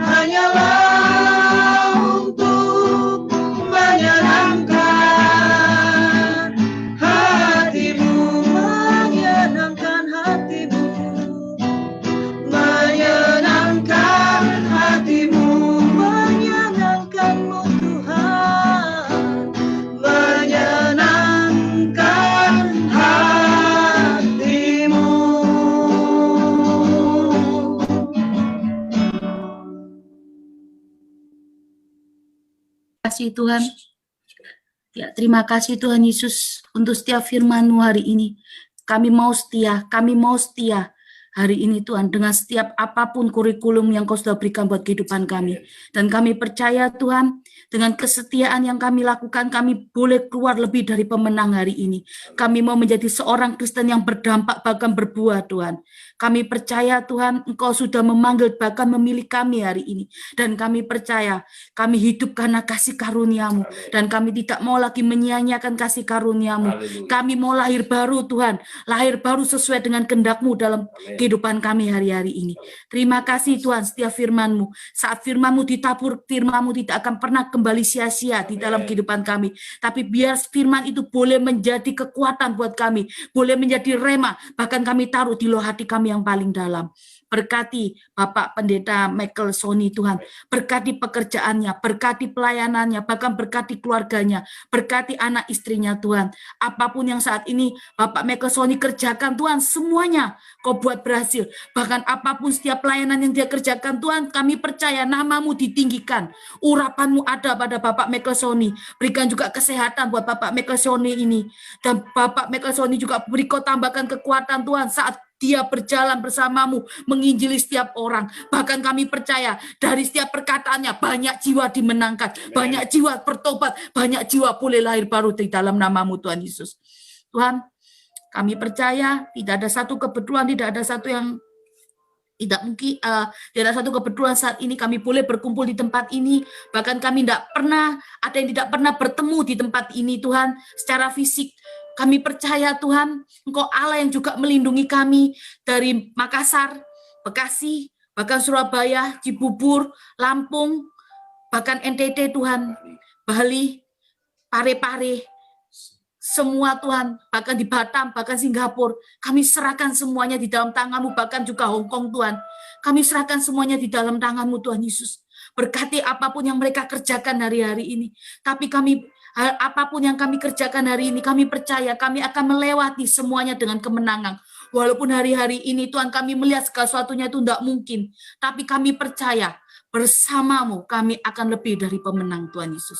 hanyalah untuk menyenangkan hatimu, menyenangkan hatimu, menyenangkan hatimu, menyenangkanmu Tuhan, menyenangkan hatimu. Terima kasih Tuhan. Ya, terima kasih Tuhan Yesus untuk setiap firman-Mu hari ini. Kami mau setia hari ini Tuhan, dengan setiap apapun kurikulum yang Kau sudah berikan buat kehidupan kami. Dan kami percaya Tuhan, dengan kesetiaan yang kami lakukan, kami boleh keluar lebih dari pemenang hari ini. Kami mau menjadi seorang Kristen yang berdampak bahkan berbuah Tuhan. Kami percaya Tuhan, Engkau sudah memanggil bahkan memilih kami hari ini. Dan kami percaya, kami hidup karena kasih karunia-Mu. Dan kami tidak mau lagi menyia-nyiakan kasih karunia-Mu. Kami mau lahir baru Tuhan, lahir baru sesuai dengan kehendak-Mu dalam kehidupan kami hari-hari ini. Terima kasih Tuhan, setiap firman-Mu. Saat firman-Mu ditabur, firman-Mu tidak akan pernah kembali sia-sia di dalam kehidupan kami. Tapi biar firman itu boleh menjadi kekuatan buat kami, boleh menjadi rema, bahkan kami taruh di lubuk hati kami yang paling dalam. Berkati Bapak Pendeta Michael Sony Tuhan, berkati pekerjaannya, berkati pelayanannya, bahkan berkati keluarganya, berkati anak istrinya Tuhan. Apapun yang saat ini Bapak Michael Sony kerjakan Tuhan, semuanya Kau buat berhasil. Bahkan apapun setiap pelayanan yang dia kerjakan Tuhan, kami percaya nama-Mu ditinggikan, urapan-Mu ada pada Bapak Michael Sony. Berikan juga kesehatan buat Bapak Michael Sony ini. Dan Bapak Michael Sony juga beri Kau tambahkan kekuatan Tuhan saat dia berjalan bersama-Mu, menginjili setiap orang. Bahkan kami percaya dari setiap perkataannya banyak jiwa dimenangkan, banyak jiwa bertobat, banyak jiwa boleh lahir baru di dalam nama-Mu Tuhan Yesus. Tuhan, kami percaya tidak ada satu kebetulan, tidak ada satu yang tidak mungkin, tidak ada satu kebetulan saat ini kami boleh berkumpul di tempat ini. Bahkan kami tidak pernah, ada yang tidak pernah bertemu di tempat ini Tuhan, secara fisik. Kami percaya Tuhan, Engkau Allah yang juga melindungi kami dari Makassar, Bekasi, bahkan Surabaya, Cibubur, Lampung, bahkan NTT Tuhan, Bali, Parepare, semua Tuhan, bahkan di Batam, bahkan Singapura. Kami serahkan semuanya di dalam tangan-Mu, bahkan juga Hong Kong Tuhan. Kami serahkan semuanya di dalam tangan-Mu Tuhan Yesus. Berkati apapun yang mereka kerjakan hari-hari ini. Tapi apapun yang kami kerjakan hari ini, kami percaya kami akan melewati semuanya dengan kemenangan. Walaupun hari-hari ini Tuhan kami melihat segala sesuatunya itu tidak mungkin. Tapi kami percaya bersama-Mu kami akan lebih dari pemenang Tuhan Yesus.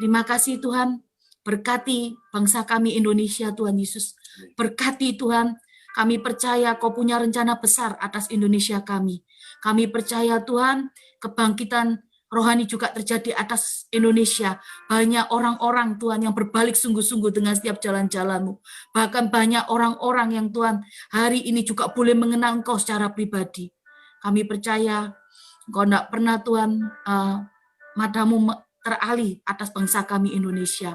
Terima kasih Tuhan. Berkati bangsa kami Indonesia Tuhan Yesus. Berkati Tuhan. Kami percaya Kau punya rencana besar atas Indonesia kami. Kami percaya Tuhan, kebangkitan rohani juga terjadi atas Indonesia. Banyak orang-orang Tuhan yang berbalik sungguh-sungguh dengan setiap jalan-jalan-Mu. Bahkan banyak orang-orang yang Tuhan hari ini juga boleh mengenal Engkau secara pribadi. Kami percaya Engkau tidak pernah Tuhan matamu teralih atas bangsa kami Indonesia.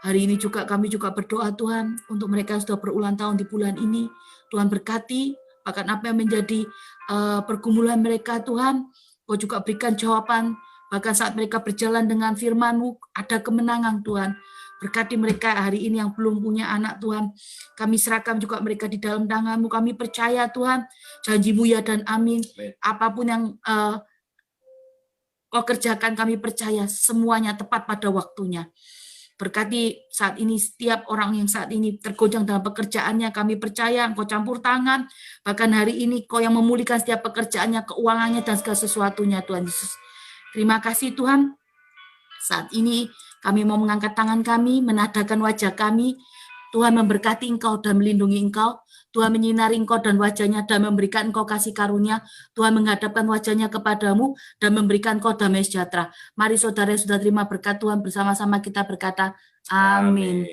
Hari ini juga kami juga berdoa Tuhan untuk mereka yang sudah berulang tahun di bulan ini. Tuhan berkati, bahkan apa yang menjadi pergumulan mereka Tuhan, Kau juga berikan jawaban. Bahkan saat mereka berjalan dengan firman-Mu, ada kemenangan Tuhan. Berkati mereka hari ini yang belum punya anak Tuhan. Kami serahkan juga mereka di dalam tangan-Mu. Kami percaya Tuhan, janji-Mu ya dan amin. Apapun yang Kau kerjakan, kami percaya semuanya tepat pada waktunya. Berkati saat ini setiap orang yang saat ini tergoncang dalam pekerjaannya, kami percaya Engkau campur tangan, bahkan hari ini Kau yang memulihkan setiap pekerjaannya, keuangannya, dan segala sesuatunya Tuhan Yesus. Terima kasih Tuhan. Saat ini kami mau mengangkat tangan kami, menadahkan wajah kami. Tuhan memberkati Engkau dan melindungi Engkau. Tuhan menyinari Engkau dan wajahnya dan memberikan Engkau kasih karunia. Tuhan menghadapkan wajahnya kepadamu dan memberikan Engkau damai sejahtera. Mari saudara yang sudah terima berkat Tuhan bersama-sama kita berkata, amin.